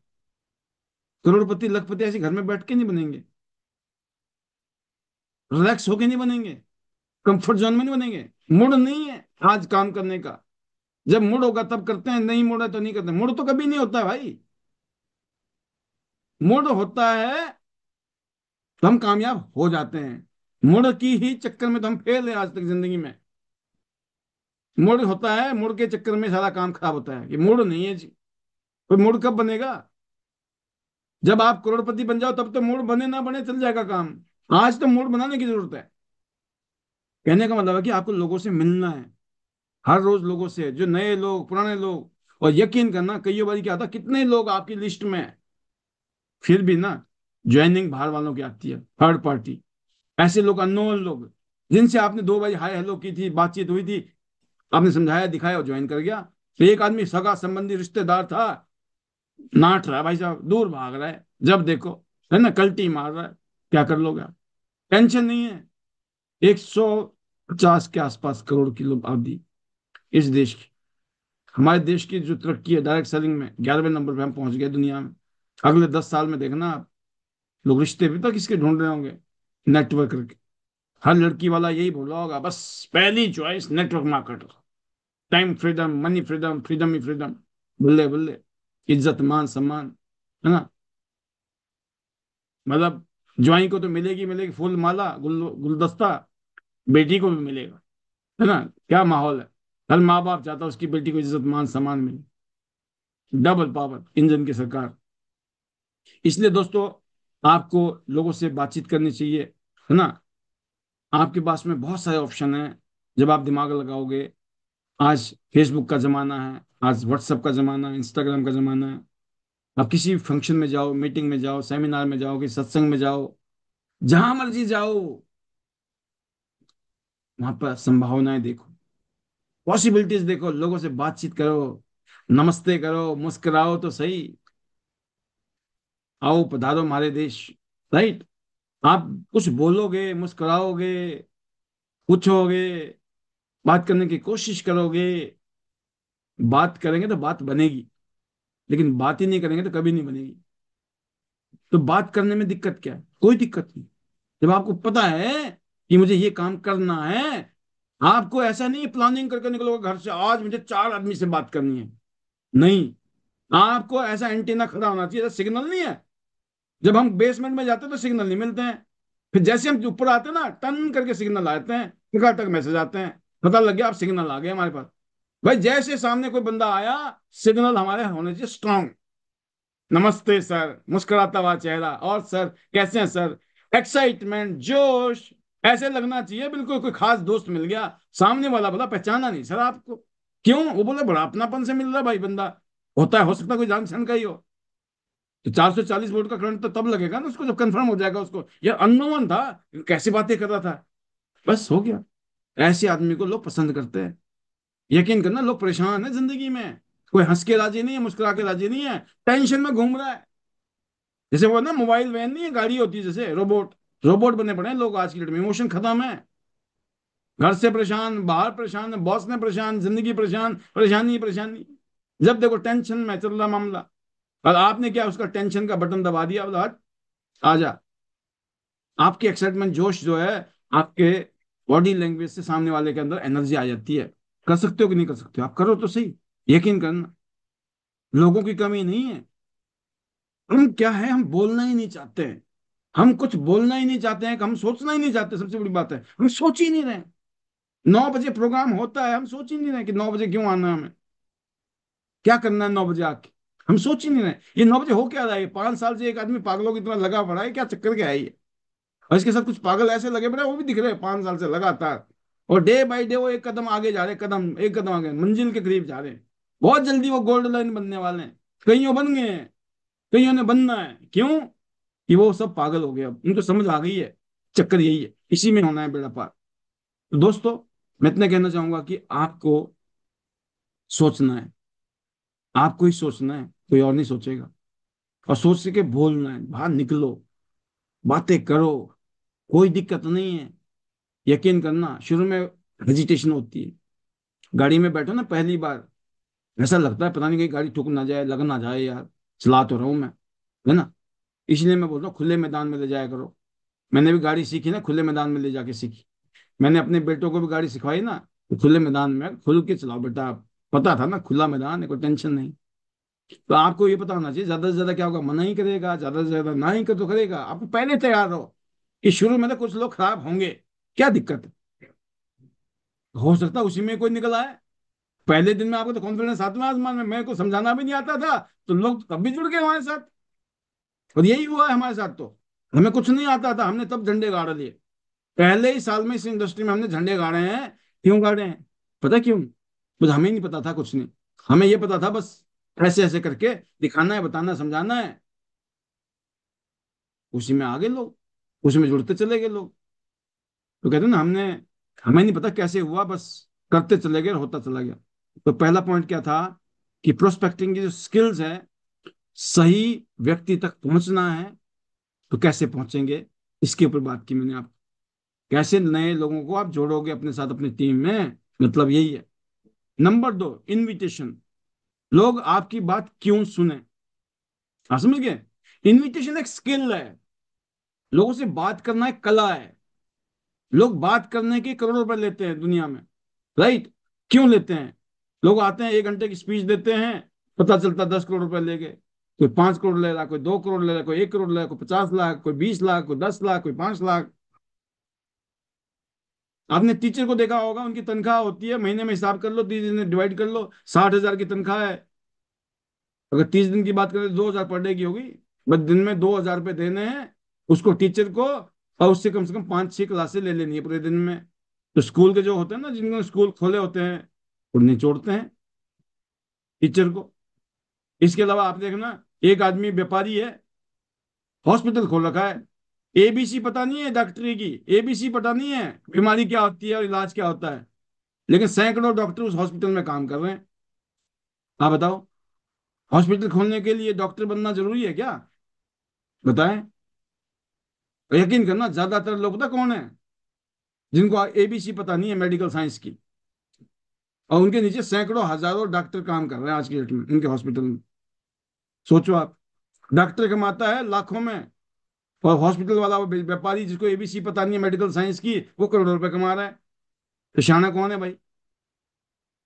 करोड़पति लखपति ऐसे घर में बैठ के नहीं बनेंगे, रिलैक्स होके नहीं बनेंगे, कंफर्ट जोन में नहीं बनेंगे। मूड नहीं है आज काम करने का, जब मूड होगा तब करते हैं, नहीं मूड है तो नहीं करते। मूड तो कभी नहीं होता है भाई, मूड होता है तो हम कामयाब हो जाते हैं। मूड की ही चक्कर में तो हम फेल हैं आज तक जिंदगी में। मूड होता है, मूड के चक्कर में सारा काम खराब होता है, कि मूड नहीं है जी। कोई मूड कब बनेगा? जब आप करोड़पति बन जाओ तब तो मूड बने ना बने चल जाएगा काम। आज तो मूड बनाने की जरूरत है। कहने का मतलब है कि आपको लोगों से मिलना है, हर रोज लोगों से, जो नए लोग पुराने लोग। और यकीन करना, कई बार क्या था, कितने लोग आपकी लिस्ट में है, फिर भी ना ज्वाइनिंग बाहर वालों की आती है, थर्ड पार्टी। ऐसे लोग, अननोन लोग, जिनसे आपने 2 बार हाय हेलो की थी, बातचीत हुई थी, आपने समझाया दिखाया और ज्वाइन कर गया। तो एक आदमी सगा संबंधी रिश्तेदार था, नाट रहा है भाई साहब, दूर भाग रहा है, जब देखो, है ना, कल्टी मार रहा है। क्या कर लोगे आप? टेंशन नहीं है। 150 के आसपास करोड़ की लोग आबादी इस देश की। हमारे देश की जो तरक्की है डायरेक्ट सेलिंग में, 11वें नंबर पे हम पहुंच गए दुनिया में। अगले 10 साल में देखना आप, लोग रिश्ते भी तो किसके ढूंढ रहे होंगे, नेटवर्क करके। हर लड़की वाला यही बोल रहा होगा, बस पहली choice network marketer. Time freedom, money freedom, freedom ही फ्रीडम, बल्ले बल्ले, इज्जत मान सम्मान, है ना? मतलब ज्वाई को तो मिलेगी मिलेगी फूल माला गुलदस्ता, बेटी को भी मिलेगा, है ना? क्या माहौल है। हर माँ बाप चाहता है उसकी बेटी को इज्जत मान सम्मान मिले। डबल पावर इंजन की सरकार। इसलिए दोस्तों, आपको लोगों से बातचीत करनी चाहिए, है ना? आपके पास में बहुत सारे ऑप्शन हैं जब आप दिमाग लगाओगे। आज फेसबुक का जमाना है, आज व्हाट्सएप का जमाना है, इंस्टाग्राम का जमाना है। आप किसी फंक्शन में जाओ, मीटिंग में जाओ, सेमिनार में जाओ, किसी सत्संग में जाओ, जहां मर्जी जाओ, वहां पर संभावनाएं देखो, पॉसिबिलिटीज देखो, लोगों से बातचीत करो, नमस्ते करो, मुस्कुराओ तो सही। आओ पधारो हमारे देश, राइट। आप कुछ बोलोगे, मुस्कुराओगे, पूछोगे, बात करने की कोशिश करोगे, बात करेंगे तो बात बनेगी। लेकिन बात ही नहीं करेंगे तो कभी नहीं बनेगी। तो बात करने में दिक्कत क्या है? कोई दिक्कत नहीं। जब आपको पता है कि मुझे ये काम करना है, आपको ऐसा नहीं प्लानिंग करके निकलोगे घर से, आज मुझे 4 आदमी से बात करनी है। नहीं, आपको ऐसा एंटीना खड़ा होना चाहिए, सिग्नल नहीं है। जब हम बेसमेंट में जाते हैं तो सिग्नल नहीं मिलते हैं, फिर जैसे हम ऊपर आते हैं ना, टन करके सिग्नल आते हैं, टक मैसेज आते हैं, पता लग गया अब सिग्नल आ गया हमारे पास। भाई जैसे सामने कोई बंदा आया, सिग्नल हमारे होने चाहिए स्ट्रांग। नमस्ते सर, मुस्कुराता हुआ चेहरा, और सर कैसे हैं सर, एक्साइटमेंट, जोश, ऐसे लगना चाहिए बिल्कुल कोई खास दोस्त मिल गया। सामने वाला बोला पहचाना नहीं सर आपको। क्यों? वो बोले बड़ा अपनापन से मिल रहा भाई बंदा। होता है, हो सकता है कोई जान पहचान का ही हो। तो 440 वोल्ट का करंट तो तब लगेगा ना उसको, जब कंफर्म हो जाएगा उसको ये अननोन था, कैसी बातें कर रहा था। बस हो गया। ऐसे आदमी को लोग पसंद करते हैं। यकीन करना, लोग परेशान है जिंदगी में। कोई हंस के राजी नहीं है, मुस्कुरा के राजी नहीं है, टेंशन में घूम रहा है। जैसे वो ना मोबाइल वैन नहीं है, गाड़ी होती है जैसे रोबोट। रोबोट बने पड़े हैं लोग आज की डेट में, इमोशन खत्म है। घर से परेशान, बाहर परेशान, बॉस ने परेशान, जिंदगी परेशान, परेशानी परेशानी। जब देखो टेंशन में चल रहा मामला। और आपने क्या उसका टेंशन का बटन दबा दिया, बोला हट, आ जा। आपकी एक्साइटमेंट, जोश जो है, आपके बॉडी लैंग्वेज से सामने वाले के अंदर एनर्जी आ जाती है। कर सकते हो कि नहीं कर सकते हो? आप करो तो सही। यकीन करना, लोगों की कमी नहीं है। हम क्या है, हम बोलना ही नहीं चाहते हैं। हम कुछ बोलना ही नहीं चाहते हैं, कि हम सोचना ही नहीं चाहते, सबसे बड़ी बात है हम सोच ही नहीं रहे। 9 बजे प्रोग्राम होता है, हम सोच ही नहीं रहे कि 9 बजे क्यों आना है हमें, क्या करना है 9 बजे आके। हम सोच ही नहीं रहे ये 9 बजे हो क्या रहा है। 5 साल से एक आदमी पागलों की तरह लगा पड़ा है, क्या चक्कर क्या है ये। और इसके साथ कुछ पागल ऐसे लगे पड़े हैं, वो भी दिख रहे हैं 5 साल से लगातार। और डे बाई डे वो एक कदम आगे जा रहे, कदम एक कदम आगे, मंजिल के करीब जा रहे हैं। बहुत जल्दी वो गोल्ड लाइन बनने वाले हैं। कईयों बन गए हैं, कईयों ने बनना है। क्यों? कि वो सब पागल हो गए, अब उनको समझ आ गई है। चक्कर यही है, इसी में होना है बेड़ा पार। तो दोस्तों, मैं इतना कहना चाहूंगा कि आपको सोचना है। आपको ही सोचना है, कोई और नहीं सोचेगा। और सोच के बोलना है, बाहर निकलो, बातें करो, कोई दिक्कत नहीं है। यकीन करना, शुरू में हेजिटेशन होती है। गाड़ी में बैठो ना पहली बार, ऐसा लगता है पता नहीं कहीं गाड़ी ठुक ना जाए, लग ना जाए यार, चला तो रहा हूं मैं, है ना। इसलिए मैं बोल रहा हूँ खुले मैदान में ले जाया करो। मैंने भी गाड़ी सीखी ना, खुले मैदान में ले जाके सीखी। मैंने अपने बेटों को भी गाड़ी सिखवाई ना, तो खुले मैदान में खुल के चलाओ बेटा। पता था ना खुला मैदान है, कोई टेंशन नहीं। तो आपको ये पता होना चाहिए, ज्यादा से ज्यादा क्या होगा, मना ही करेगा, ज्यादा से ज्यादा ना ही कर तो करेगा। आपको पहले तैयार रहो कि शुरू में तो कुछ लोग खराब होंगे, क्या दिक्कत है। हो सकता है उसी में कोई निकल आए। पहले दिन में आपको तो कॉन्फिडेंस सातवें आसमान में, मेरे को समझाना भी नहीं आता था, तो लोग तब भी जुड़ गए हमारे साथ। और यही हुआ है हमारे साथ तो। हमें कुछ नहीं आता था, हमने तब झंडे गाड़ लिए। पहले ही साल में इस इंडस्ट्री में हमने झंडे गाड़े हैं। क्यों गाड़े हैं? पता क्यों? बस हमें नहीं पता था कुछ नहीं। हमें ये पता था बस ऐसे ऐसे करके दिखाना है, बताना, समझाना है। उसी में आ गए लोग, उसी में जुड़ते चले गए लोग। तो कहते हैं ना, हमें नहीं पता कैसे हुआ, बस करते चले गए और होता चला गया। तो पहला पॉइंट क्या था कि प्रोस्पेक्टिंग की जो स्किल्स है, सही व्यक्ति तक पहुंचना है। तो कैसे पहुंचेंगे, इसके ऊपर बात की मैंने। आप कैसे नए लोगों को आप जोड़ोगे अपने साथ, अपनी टीम में, मतलब यही है। Number 2, invitation. लोग आपकी बात क्यों सुने। आप समझ गए? इनविटेशन एक स्किल है। लोगों से बात करना एक कला है। लोग बात करने के करोड़ों रुपए लेते हैं दुनिया में, राइट। क्यों लेते हैं? लोग आते हैं 1 घंटे की स्पीच देते हैं, पता चलता 10 करोड़ रुपए ले गए। कोई 5 करोड़ ले रहा, कोई 2 करोड़ ले रहा, कोई 1 करोड़ ले रहा, कोई 50 लाख, कोई 20 लाख, कोई 10 लाख, कोई 5 लाख। आपने टीचर को देखा होगा, उनकी तनख्वाह होती है, महीने में हिसाब कर लो, 30 दिन में डिवाइड कर लो, 60,000 की तनख्वाह है। अगर 30 दिन की बात करें तो 2,000 पर डे की होगी। बस दिन में 2,000 रुपये देने हैं उसको, टीचर को। और उससे कम से कम 5-6 क्लासें ले लेनी है पूरे दिन में। तो स्कूल के जो होते हैं ना, जिनको स्कूल खोले होते हैं, वो निचोड़ते हैं टीचर को। इसके अलावा आप देखना, एक आदमी व्यापारी है, हॉस्पिटल खोल रखा है। एबीसी पता नहीं है डॉक्टरी की, एबीसी पता नहीं है बीमारी क्या होती है और इलाज क्या होता है। लेकिन सैकड़ों डॉक्टर उस हॉस्पिटल में काम कर रहे हैं। आप बताओ, हॉस्पिटल खोलने के लिए डॉक्टर बनना जरूरी है क्या? बताएं। यकीन करना, ज्यादातर लोग पता कौन है, जिनको एबीसी पता नहीं है मेडिकल साइंस की। और उनके नीचे सैकड़ों हजारों डॉक्टर काम कर रहे हैं आज की डेट में उनके हॉस्पिटल में। सोचो आप, डॉक्टर कमाता है लाखों में, और हॉस्पिटल वाला वो व्यापारी जिसको एबीसी पता नहीं है मेडिकल साइंस की, वो करोड़ों रुपए कमा रहा है। तो शाना कौन है भाई?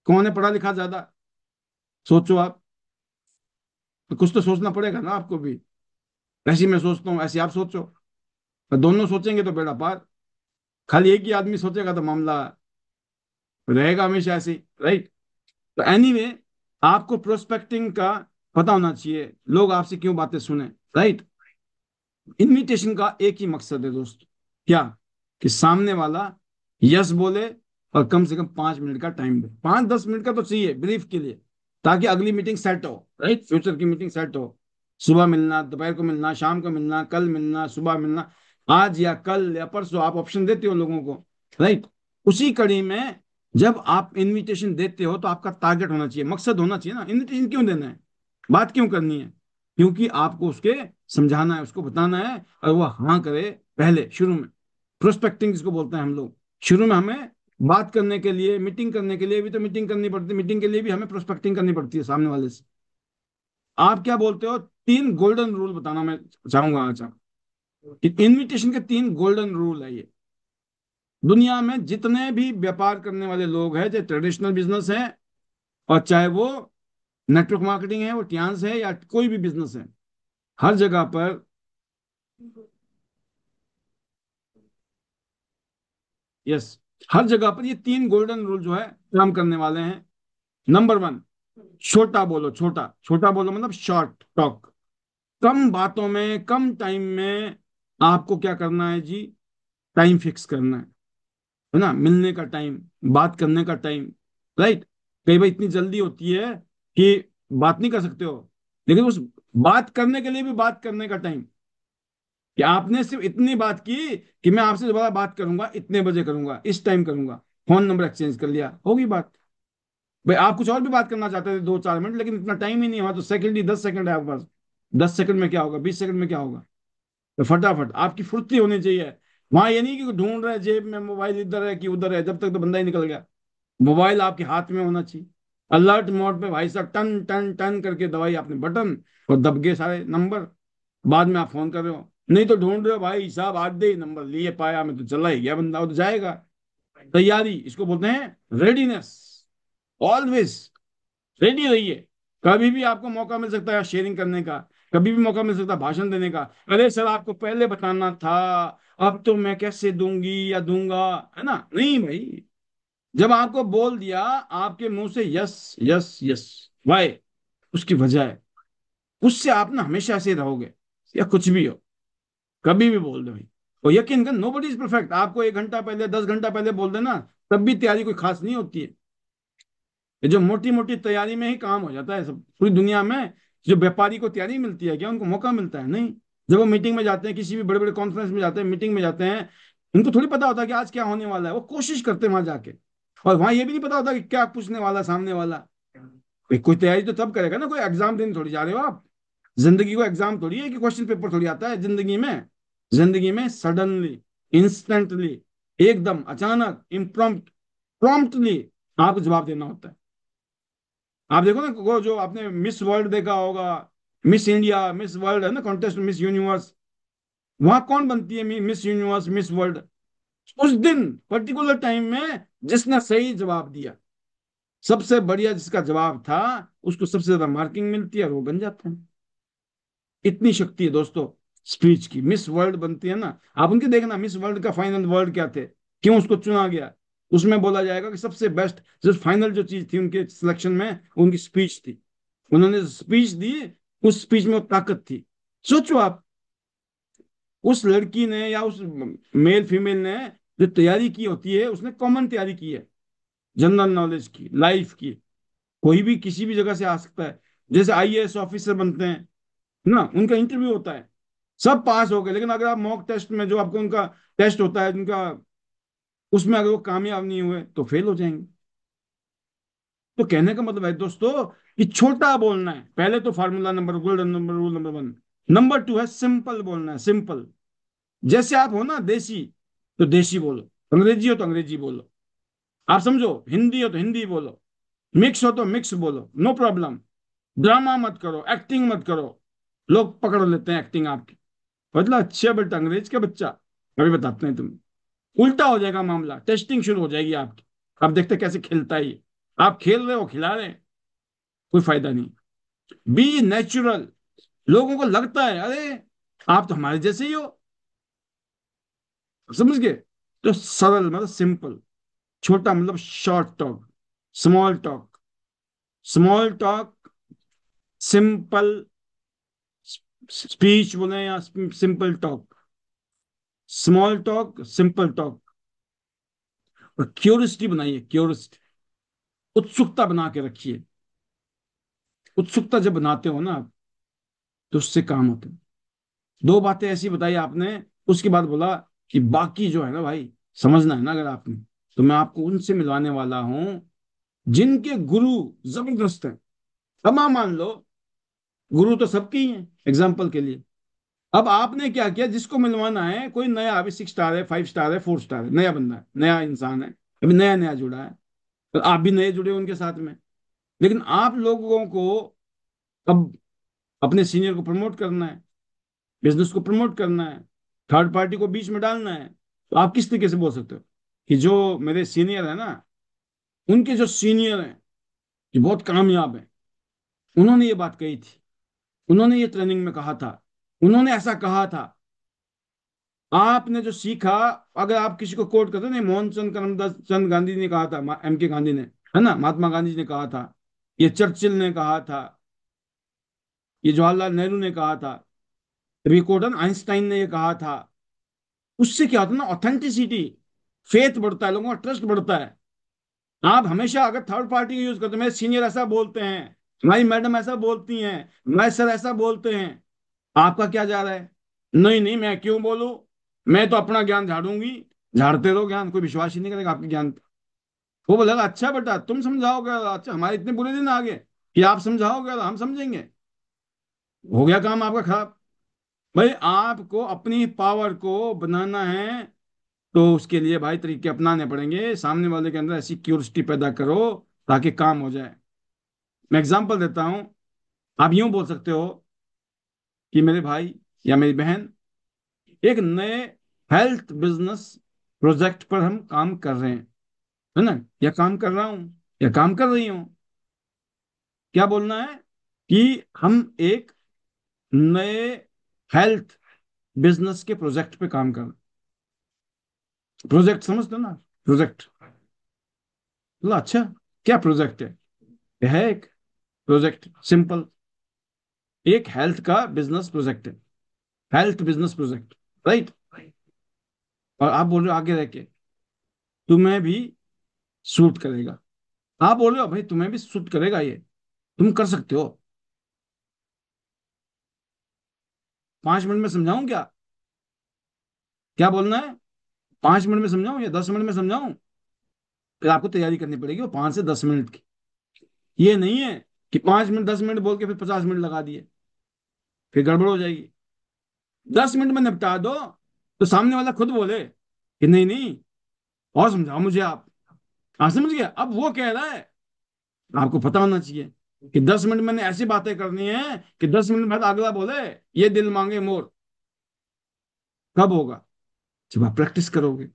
कौन है पढ़ा लिखा ज्यादा? सोचो आप। तो कुछ तो सोचना पड़ेगा ना आपको भी। ऐसी मैं सोचता हूँ, ऐसी आप सोचो। और दोनों सोचेंगे तो बेड़ा पार। खाली एक ही आदमी सोचेगा तो मामला रहेगा हमेशा ऐसे, राइट। तो एनीवे, आपको प्रोस्पेक्टिंग का पता होना चाहिए, लोग आपसे क्यों बातें सुने, राइट। इनविटेशन का एक ही मकसद है दोस्त, क्या? कि सामने वाला यस बोले और कम से कम 5 मिनट का टाइम दे, 5-10 मिनट का तो चाहिए ब्रीफ के लिए, ताकि अगली मीटिंग सेट हो, राइट, फ्यूचर की मीटिंग सेट हो। सुबह मिलना, दोपहर को मिलना, शाम को मिलना, कल मिलना, सुबह मिलना, आज या कल या परसों, आप ऑप्शन देते हो लोगों को, राइट। उसी कड़ी में जब आप इनविटेशन देते हो तो आपका टारगेट होना चाहिए, मकसद होना चाहिए ना, इनविटेशन क्यों देना है, बात क्यों करनी है? क्योंकि आपको उसके समझाना है, उसको बताना है, और वो हाँ करे पहले शुरू में। प्रोस्पेक्टिंग जिसको बोलते हैं हम लोग, शुरू में हमें बात करने के लिए, मीटिंग करने के लिए भी तो मीटिंग करनी पड़ती है, मीटिंग के लिए भी हमें प्रोस्पेक्टिंग करनी पड़ती है सामने वाले से। आप क्या बोलते हो? 3 गोल्डन रूल बताना मैं चाहूंगा आज आपको। इनविटेशन के 3 गोल्डन रूल है ये। दुनिया में जितने भी व्यापार करने वाले लोग हैं, चाहे ट्रेडिशनल बिजनेस है और चाहे वो नेटवर्क मार्केटिंग है, वो टियान्स है, या कोई भी बिजनेस है, हर जगह पर, यस, हर जगह पर ये 3 गोल्डन रूल जो है काम करने वाले हैं। नंबर 1, छोटा बोलो, छोटा छोटा बोलो मतलब शॉर्ट टॉक। कम बातों में, कम टाइम में आपको क्या करना है जी? टाइम फिक्स करना है ना, मिलने का टाइम, बात करने का टाइम, राइट। कई बार इतनी जल्दी होती है कि बात नहीं कर सकते हो, लेकिन उस बात करने के लिए भी बात करने का टाइम, कि आपने सिर्फ इतनी बात की कि मैं आपसे दोबारा बात करूंगा, इतने बजे करूंगा, इस टाइम करूंगा, फोन नंबर एक्सचेंज कर लिया, होगी बात। भाई आप कुछ और भी बात करना चाहते थे 2-4 मिनट, लेकिन इतना टाइम ही नहीं हुआ, तो सेकंड ही 10 सेकंड है आपके पास। 10 सेकंड में क्या होगा, 20 सेकंड में क्या होगा? तो फटाफट आपकी फुर्ती होनी चाहिए। वहां ये नहीं कि ढूंढ रहे जेब में मोबाइल, इधर है कि उधर है, जब तक तो बंदा ही निकल गया। मोबाइल आपके हाथ में होना चाहिए, अलर्ट मोड पे, भाई साहब, टन टन टन करके दबाई आपने बटन, और दब गए सारे नंबर। बाद में आप फोन कर रहे हो, नहीं तो ढूंढ रहे हो, भाई साहब आधे ही नंबर लिए, पाया मैं तो चला ही गया, बंदा वो तो जाएगा। तैयारी इसको बोलते हैं, रेडीनेस। ऑलवेज रेडी रहिए। कभी भी आपको मौका मिल सकता है शेयरिंग करने का, कभी भी मौका मिल सकता है भाषण देने का। अरे सर आपको पहले बताना था, अब तो मैं कैसे दूंगी या दूंगा, है ना? नहीं भाई, जब आपको बोल दिया आपके मुंह से यस यस यस, वाई, उसकी वजह है, उससे आप ना हमेशा ऐसे रहोगे, या कुछ भी हो, कभी भी बोल दो भाई। और यकीन कर, नो बडी इज परफेक्ट। आपको 1 घंटा पहले, 10 घंटा पहले बोल देना, तब भी तैयारी कोई खास नहीं होती है। ये जो मोटी मोटी तैयारी में ही काम हो जाता है सब, पूरी दुनिया में। जो व्यापारी को तैयारी मिलती है क्या, उनको मौका मिलता है? नहीं। जब वो मीटिंग में जाते हैं, किसी भी बड़े बड़े कॉन्फ्रेंस में जाते हैं, मीटिंग में जाते हैं, उनको थोड़ी पता होता है कि आज क्या होने वाला है, वो कोशिश करते हैं वहां जाके। और वहां ये भी नहीं पता होता कि क्या पूछने वाला है सामने वाला। कोई तैयारी तो तब करेगा ना, कोई एग्जाम देने थोड़ी जा रहे हो आप। जिंदगी को एग्जाम थोड़ी है कि क्वेश्चन पेपर थोड़ी आता है जिंदगी में। जिंदगी में सडनली, इंस्टेंटली, एकदम अचानक, इम्प्रॉम्प्ट, प्रॉम्प्टली आपको जवाब देना होता है। आप देखो ना, वो जो आपने मिस वर्ल्ड देखा होगा, मिस इंडिया, मिस वर्ल्ड है ना, कॉन्टेस्ट मिस यूनिवर्स, वहां कौन बनती है मिस यूनिवर्स, मिस वर्ल्ड? उस दिन पर्टिकुलर टाइम में जिसने सही जवाब दिया, सबसे बढ़िया जिसका जवाब था, उसको सबसे ज्यादा मार्किंग मिलती है और वो बन जाता है। इतनी शक्ति है दोस्तों स्पीच की। मिस वर्ल्ड बनती है ना, आप उनके देखना, मिस वर्ल्ड का फाइनल वर्ड क्या थे, क्यों उसको चुना गया, उसमें बोला जाएगा कि सबसे बेस्ट, जो फाइनल जो चीज थी उनके सिलेक्शन में, उनकी स्पीच थी। उन्होंने स्पीच दी, उस स्पीच में वो ताकत थी। सोचो आप, उस लड़की ने या उस मेल फीमेल ने जो तैयारी की होती है, उसने कॉमन तैयारी की है, जनरल नॉलेज की, लाइफ की। कोई भी किसी भी जगह से आ सकता है। जैसे आईएएस ऑफिसर बनते हैं ना, उनका इंटरव्यू होता है, सब पास हो गए, लेकिन अगर आप मॉक टेस्ट में जो आपको उनका टेस्ट होता है उनका, उसमें अगर वो कामयाब नहीं हुए तो फेल हो जाएंगे। तो कहने का मतलब है दोस्तों कि छोटा बोलना है, पहले तो formula number, golden number, rule number 1। Number 2 है सिंपल बोलना है, सिंपल। जैसे आप हो ना देसी, तो देसी बोलो, अंग्रेजी हो तो अंग्रेजी बोलो, आप समझो, हिंदी हो तो हिंदी बोलो, मिक्स हो तो मिक्स बोलो, नो प्रॉब्लम। ड्रामा मत करो, एक्टिंग मत करो, लोग पकड़ लेते हैं एक्टिंग आपकी। मतलब अच्छा बेटा, अंग्रेज का बच्चा, अभी बताते हैं तुम्हें। उल्टा हो जाएगा मामला, टेस्टिंग शुरू हो जाएगी आपकी। आप देखते कैसे खिलता है ये। आप खेल रहे हो, खिला रहे हैं, कोई फायदा नहीं। Be natural. लोगों को लगता है अरे आप तो हमारे जैसे ही हो, समझ गए? तो सरल मतलब सिंपल, छोटा मतलब short talk, small talk, small talk, simple speech बोले या simple talk, small talk, simple talk. और क्यूरियोसिटी बनाइए, क्यूरियोसिटी, उत्सुकता बना के रखिए। उत्सुकता जब बनाते हो ना आप, तो उससे काम होते हैं। दो बातें ऐसी बताई आपने, उसके बाद बोला कि बाकी जो है ना भाई, समझना है ना अगर आपने, तो मैं आपको उनसे मिलवाने वाला हूं जिनके गुरु जबरदस्त हैं। अब आप मान लो, गुरु तो सबके ही हैं एग्जाम्पल के लिए। अब आपने क्या किया, जिसको मिलवाना है कोई नया, अभी 6 स्टार है, 5 स्टार है, 4 स्टार है, नया बंदा है, नया इंसान है, अभी नया नया जुड़ा है, तो आप भी नए जुड़े हो उनके साथ में। लेकिन आप लोगों को अब अपने सीनियर को प्रमोट करना है, बिजनेस को प्रमोट करना है, थर्ड पार्टी को बीच में डालना है, तो आप किस तरीके से बोल सकते हो कि जो मेरे सीनियर है ना, उनके जो सीनियर हैं, जो बहुत कामयाब हैं, उन्होंने ये बात कही थी, उन्होंने ये ट्रेनिंग में कहा था, उन्होंने ऐसा कहा था। आपने जो सीखा, अगर आप किसी को कोट करते नहीं, मोहनचंद करमचंद चंद गांधी ने कहा था, एम के गांधी ने, है ना, महात्मा गांधी जी ने कहा था, ये चर्चिल ने कहा था, ये जवाहरलाल नेहरू ने कहा था, रिकॉर्डन आइंस्टाइन ने ये कहा था। उससे क्या होता है ना, ऑथेंटिसिटी, फेथ बढ़ता है, लोगों का ट्रस्ट बढ़ता है। आप हमेशा अगर थर्ड पार्टी का यूज करते हो, मेरे सीनियर ऐसा बोलते हैं, हमारी मैडम ऐसा बोलती हैं, हमारे सर ऐसा बोलते हैं, आपका क्या जा रहा है? नहीं नहीं, मैं क्यों बोलूं, मैं तो अपना ज्ञान झाड़ूंगी। झाड़ते रहो ज्ञान, कोई विश्वास ही नहीं करेगा आपके ज्ञान पे। वो बोलेगा अच्छा बेटा तुम समझाओगे, अच्छा हमारे इतने बुरे दिन आ गए कि आप समझाओगे तो हम समझेंगे, हो गया काम आपका खराब। भाई आपको अपनी पावर को बनाना है, तो उसके लिए भाई तरीके अपनाने पड़ेंगे, सामने वाले के अंदर ऐसी क्यूरियोसिटी पैदा करो ताकि काम हो जाए। मैं एग्जांपल देता हूं, आप यूं बोल सकते हो कि मेरे भाई या मेरी बहन, एक नए हेल्थ बिजनेस प्रोजेक्ट पर हम काम कर रहे हैं, है ना, या काम कर रहा हूं, या काम कर रही हूं। क्या बोलना है कि हम एक नए हेल्थ बिजनेस के प्रोजेक्ट पे काम कर रहे हैं। प्रोजेक्ट समझते हो ना, प्रोजेक्ट, बोला अच्छा क्या प्रोजेक्ट है? यह है एक प्रोजेक्ट, सिंपल, एक हेल्थ का बिजनेस प्रोजेक्ट है, हेल्थ बिजनेस प्रोजेक्ट, राइट। और आप बोल रहे हो आगे रह के तुम्हें भी सूट करेगा, आप बोल रहे हो भाई तुम्हें भी सूट करेगा ये, तुम कर सकते हो। 5 मिनट में समझाऊं क्या? क्या बोलना है? 5 मिनट में समझाऊं या 10 मिनट में समझाऊं? फिर आपको तैयारी करनी पड़ेगी वो 5 से 10 मिनट की। ये नहीं है कि 5 मिनट 10 मिनट बोल के फिर 50 मिनट लगा दिए, फिर गड़बड़ हो जाएगी। 10 मिनट में निपटा दो, तो सामने वाला खुद बोले कि नहीं नहीं, और समझाओ मुझे आप समझ गए? अब वो कह रहा है, आपको पता होना चाहिए कि 10 मिनट मैंने ऐसी बातें करनी है कि 10 मिनट बाद अगला बोले ये दिल मांगे मोर। कब होगा? जब आप प्रैक्टिस करोगे,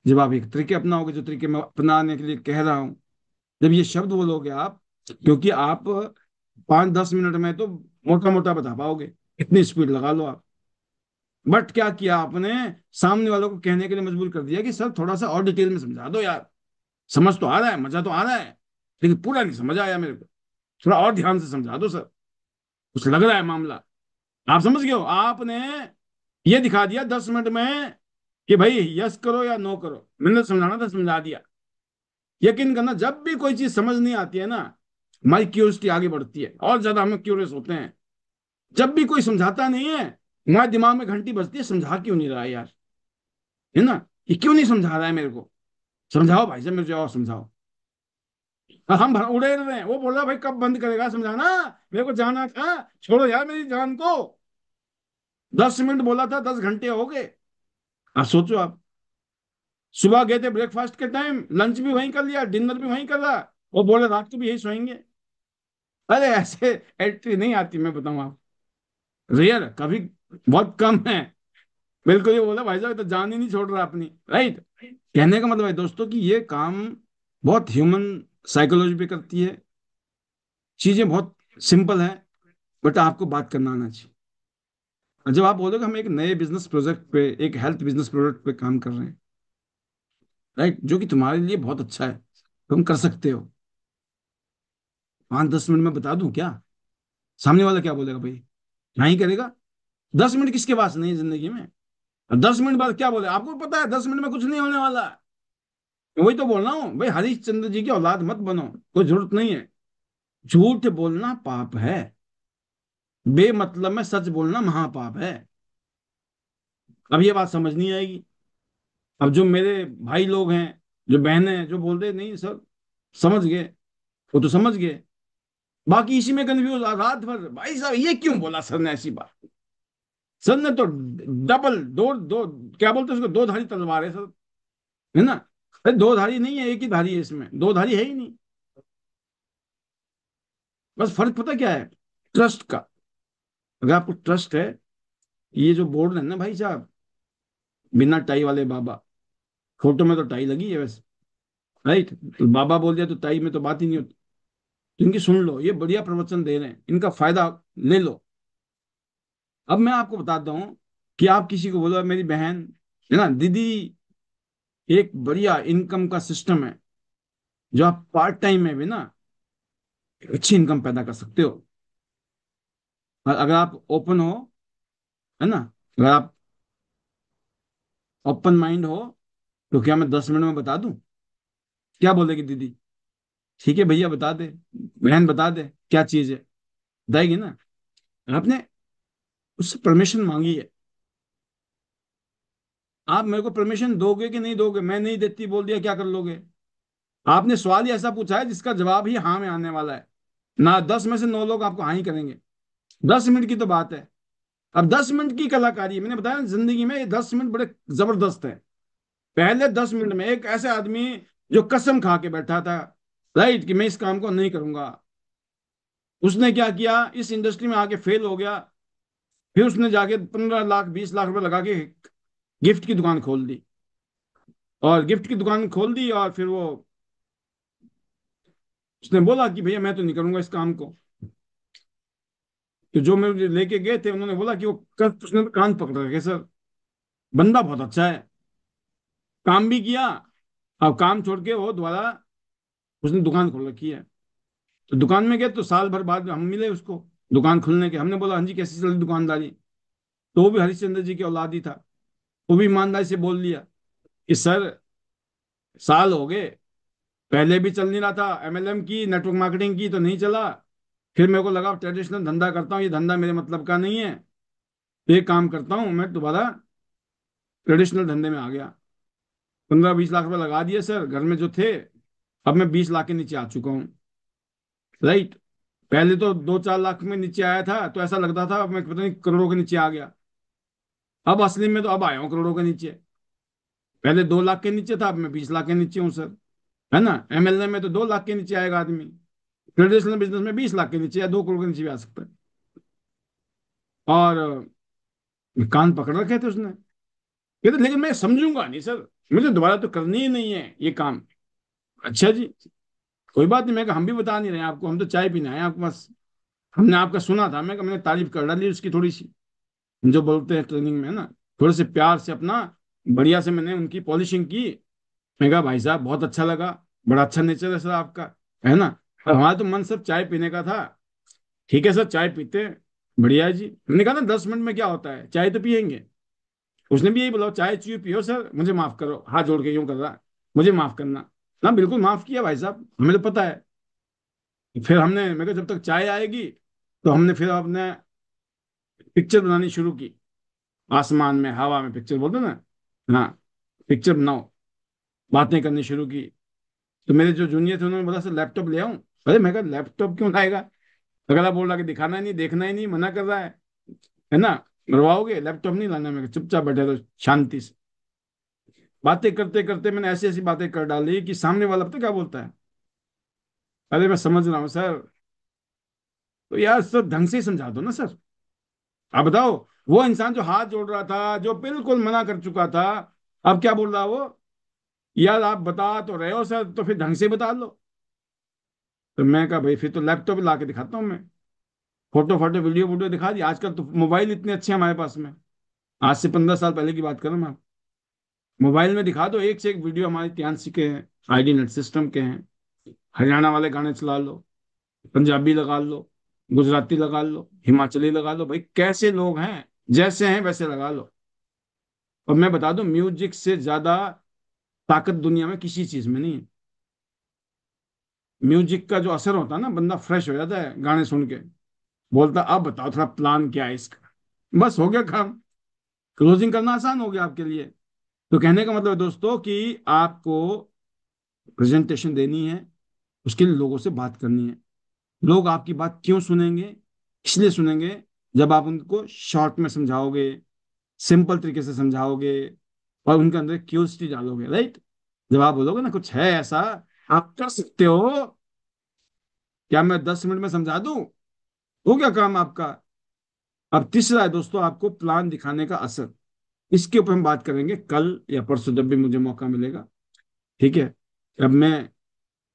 जब आप एक तरीके अपनाओगे, जो तरीके मैं अपनाने के लिए कह रहा हूं, जब ये शब्द बोलोगे आप, क्योंकि आप 5-10 मिनट में तो मोटा मोटा बता पाओगे, इतनी स्पीड लगा लो आप। बट क्या किया आपने, सामने वालों को कहने के लिए मजबूर कर दिया कि सर थोड़ा सा और डिटेल में समझा दो यार, समझ तो आ रहा है, मजा तो आ रहा है, लेकिन पूरा नहीं समझ आया मेरे को, थोड़ा और ध्यान से समझा दो सर, कुछ लग रहा है मामला। आप समझ गए हो? आपने ये दिखा दिया 10 मिनट में कि भाई यस करो या नो करो, मैंने तो समझाना था समझा दिया। यकीन करना, जब भी कोई चीज समझ नहीं आती है ना, हमारी क्यूरियोसिटी आगे बढ़ती है और ज्यादा हम क्यूरियस होते हैं। जब भी कोई समझाता नहीं है, हमारे दिमाग में घंटी बजती है, समझा क्यों नहीं रहा है यार, है ना, ये क्यों नहीं समझा रहा है मेरे को, समझाओ भाई साहब मुझे और समझाओ। और हम उड़े रहे हैं, वो बोल रहा भाई कब बंद करेगा समझाना, मेरे को जाना था, छोड़ो यार मेरी जान को। 10 मिनट बोला था, 10 घंटे हो गए। आप सोचो आप, सुबह गए थे ब्रेकफास्ट के टाइम, लंच भी वहीं कर लिया, डिनर भी वहीं कर रहा, वो बोले रात को भी यही सोएंगे। अरे ऐसे एंट्री नहीं आती, मैं बताऊं आप, रेयर, कभी, बहुत कम है। बिल्कुल, ये बोला भाई साहब ये तो जान ही नहीं छोड़ रहा अपनी, राइट। कहने का मतलब है दोस्तों कि ये काम बहुत ह्यूमन साइकोलॉजी पे करती है, चीजें बहुत सिंपल है, बट आपको बात करना आना चाहिए। जब आप बोलोगे हम एक नए बिजनेस प्रोजेक्ट पे, एक हेल्थ बिजनेस प्रोजेक्ट पे काम कर रहे हैं, राइट, जो कि तुम्हारे लिए बहुत अच्छा है, तुम कर सकते हो, 5-10 मिनट में बता दूं क्या? सामने वाला क्या बोलेगा भाई? नहीं करेगा। 10 मिनट किसके पास नहीं है जिंदगी में? और 10 मिनट बाद क्या बोले? आपको पता है 10 मिनट में कुछ नहीं होने वाला है। वही तो बोल रहा हूँ भाई, हरिश्चंद्र जी की औलाद मत बनो, कोई जरूरत नहीं है। झूठ बोलना पाप है, बेमतलब में सच बोलना महापाप है। अब ये बात समझ नहीं आएगी। अब जो मेरे भाई लोग हैं, जो बहनें हैं, जो बोलते नहीं सर, समझ गए, वो तो समझ गए, बाकी इसी में कंफ्यूज रात भर, भाई साहब ये क्यों बोला सर ने ऐसी बात? सर ने तो डबल दो दो, क्या बोलते हैं उसको, दो धारी तलवार है सर, है ना? अरे दो धारी नहीं है, एक ही धारी है, इसमें दो धारी है ही नहीं। बस फर्क पता क्या है? ट्रस्ट का। अगर आपको ट्रस्ट है, ये जो बोर्ड है ना भाई साहब, बिना टाई वाले बाबा, फोटो में तो टाई लगी है वैसे, राइट, तो बाबा बोल दिया तो टाई में तो बात ही नहीं होती। तो इनकी सुन लो, ये बढ़िया प्रवचन दे रहे हैं, इनका फायदा ले लो। अब मैं आपको बताता हूँ कि आप किसी को बोलो मेरी बहन, है ना दीदी, एक बढ़िया इनकम का सिस्टम है, जो आप पार्ट टाइम में भी ना अच्छी इनकम पैदा कर सकते हो। और अगर आप ओपन हो, है ना, अगर आप ओपन माइंड हो, तो क्या मैं 10 मिनट में बता दूं? क्या बोलेगी दीदी? ठीक है भैया बता दे, बहन बता दे क्या चीज है, बताएगी ना। आपने उससे परमिशन मांगी है, आप मेरे को परमिशन दोगे कि नहीं दोगे? मैं नहीं देती बोल दिया, क्या कर लोगे? आपने सवाल ही ऐसा पूछा है जिसका जवाब ही हाँ में आने वाला है। ना 10 में से 9 लोग आपको हाँ ही करेंगे। 10 मिनट की तो बात है। अब 10 मिनट की कलाकारी, मैंने बताया ना, जिंदगी में ये 10 मिनट बड़े जबरदस्त है। पहले 10 मिनट में एक ऐसे आदमी जो कसम खा के बैठा था, राइट, कि मैं इस काम को नहीं करूंगा, उसने क्या किया, इस इंडस्ट्री में आके फेल हो गया। फिर उसने जाके 15 लाख 20 लाख रुपए लगा के गिफ्ट की दुकान खोल दी, और गिफ्ट की दुकान खोल दी, और फिर वो, उसने बोला कि भैया मैं तो नहीं करूंगा इस काम को। तो जो मेरे लेके गए थे उन्होंने बोला कि वो उसने तो कान पकड़ रखे सर, बंदा बहुत अच्छा है, काम भी किया, अब काम छोड़ के वो दोबारा उसने दुकान खोल रखी है। तो दुकान में गए तो साल भर बाद हम मिले उसको, दुकान खुलने के, हमने बोला हाँ जी कैसी चल रही दुकानदारी? तो वो भी हरिश्चंद्र जी के औलाद ही था, वो भी ईमानदारी से बोल लिया कि सर साल हो गए, पहले भी चल नहीं रहा था, एमएलएम की नेटवर्क मार्केटिंग की तो नहीं चला, फिर मेरे को लगा ट्रेडिशनल धंधा करता हूँ, ये धंधा मेरे मतलब का नहीं है, तो एक काम करता हूँ मैं दोबारा ट्रेडिशनल धंधे में आ गया। 15-20 लाख रुपए लगा दिए सर घर में जो थे, अब मैं 20 लाख के नीचे आ चुका हूँ, राइट। पहले तो 2-4 लाख में नीचे आया था तो ऐसा लगता था अब मैं पता नहीं करोड़ों के नीचे आ गया। अब असली में तो अब आया हूँ करोड़ों के नीचे। पहले 2 लाख के नीचे था, अब मैं 20 लाख के नीचे हूँ सर, है ना। एमएलए में तो 2 लाख के नीचे आएगा आदमी, ट्रेडिशनल बिजनेस में 20 लाख के नीचे या 2 करोड़ के नीचे भी आ सकता है। और कान पकड़ रखे थे उसने, कहते लेकिन मैं समझूंगा नहीं सर, मुझे दोबारा तो करनी ही नहीं है ये काम। अच्छा जी, कोई बात नहीं, मैं कहा हम भी बता नहीं रहे हैं आपको, हम तो चाय पीने आए हैं आपके पास, हमने आपका सुना था, मैं कहा मैंने तारीफ कर डाली उसकी थोड़ी सी, जो बोलते हैं ट्रेनिंग में ना, थोड़े से प्यार से अपना बढ़िया से मैंने उनकी पॉलिशिंग की। मैं कहा भाई साहब बहुत अच्छा लगा, बड़ा अच्छा नेचर है सर आपका, है ना। और हमारा तो मन सब चाय पीने का था। ठीक है सर चाय पीते हैं, बढ़िया है जी। मैंने कहा ना 10 मिनट में क्या होता है, चाय तो पियेंगे। उसने भी यही बोला चाय चुय पियो सर, मुझे माफ करो, हाथ जोड़ के यूं कर रहा, मुझे माफ करना। ना बिल्कुल माफ किया भाई साहब, हमें तो पता है। फिर हमने, मैं कहा जब तक चाय आएगी, तो हमने फिर अपने पिक्चर बनानी शुरू की, आसमान में हवा में पिक्चर बोलते हैं ना, हाँ, पिक्चर बनाओ, बातें करनी शुरू की। तो मेरे जो जूनियर थे उन्होंने बोला सर लैपटॉप ले आऊं? अरे मैं कहा लैपटॉप क्यों लाएगा, अगला बोल रहा कि दिखाना ही नहीं, देखना ही नहीं, मना कर रहा है ना, मरवाओगे, लैपटॉप नहीं लाना। मैं कहा, चुपचाप बैठे रहो शांति से। बातें करते करते मैंने ऐसी ऐसी बातें कर डाली कि सामने वाला पता क्या बोलता है, अरे मैं समझ रहा हूँ सर, तो यार सर ढंग से ही समझा दो ना सर। आप बताओ, वो इंसान जो हाथ जोड़ रहा था, जो बिल्कुल मना कर चुका था, अब क्या बोल रहा वो, यार आप बता तो रहे हो सर, तो फिर ढंग से बता लो। तो मैं कहा भाई फिर तो लैपटॉप ला के दिखाता हूँ मैं। फोटो फोटो वीडियो वीडियो दिखा दी। आजकल तो मोबाइल इतने अच्छे हैं हमारे पास में, आज से 15 साल पहले की बात करूं मैं, मोबाइल में दिखा दो एक से एक वीडियो हमारे त्यांशी के हैं, आईडी नेट सिस्टम के हैं। हरियाणा वाले गाने चला लो, पंजाबी लगा लो, गुजराती लगा लो, हिमाचली लगा लो, भाई कैसे लोग हैं, जैसे हैं वैसे लगा लो। और मैं बता दूं, म्यूजिक से ज्यादा ताकत दुनिया में किसी चीज में नहीं है। म्यूजिक का जो असर होता है ना, बंदा फ्रेश हो जाता है गाने सुन के, बोलता अब बताओ थोड़ा प्लान क्या है इसका, बस हो गया काम, क्लोजिंग करना आसान हो गया आपके लिए। तो कहने का मतलब है दोस्तों कि आपको प्रेजेंटेशन देनी है, उसके लिए लोगों से बात करनी है। लोग आपकी बात क्यों सुनेंगे, इसलिए सुनेंगे जब आप उनको शॉर्ट में समझाओगे, सिंपल तरीके से समझाओगे, और उनके अंदर क्यूरियोसिटी डालोगे, राइट। जब आप बोलोगे ना कुछ है ऐसा आप कर सकते हो, क्या मैं 10 मिनट में समझा दूं, हो गया काम आपका। अब तीसरा है दोस्तों, आपको प्लान दिखाने का असर। इसके ऊपर हम बात करेंगे कल या परसों, जब भी मुझे मौका मिलेगा। ठीक है, अब मैं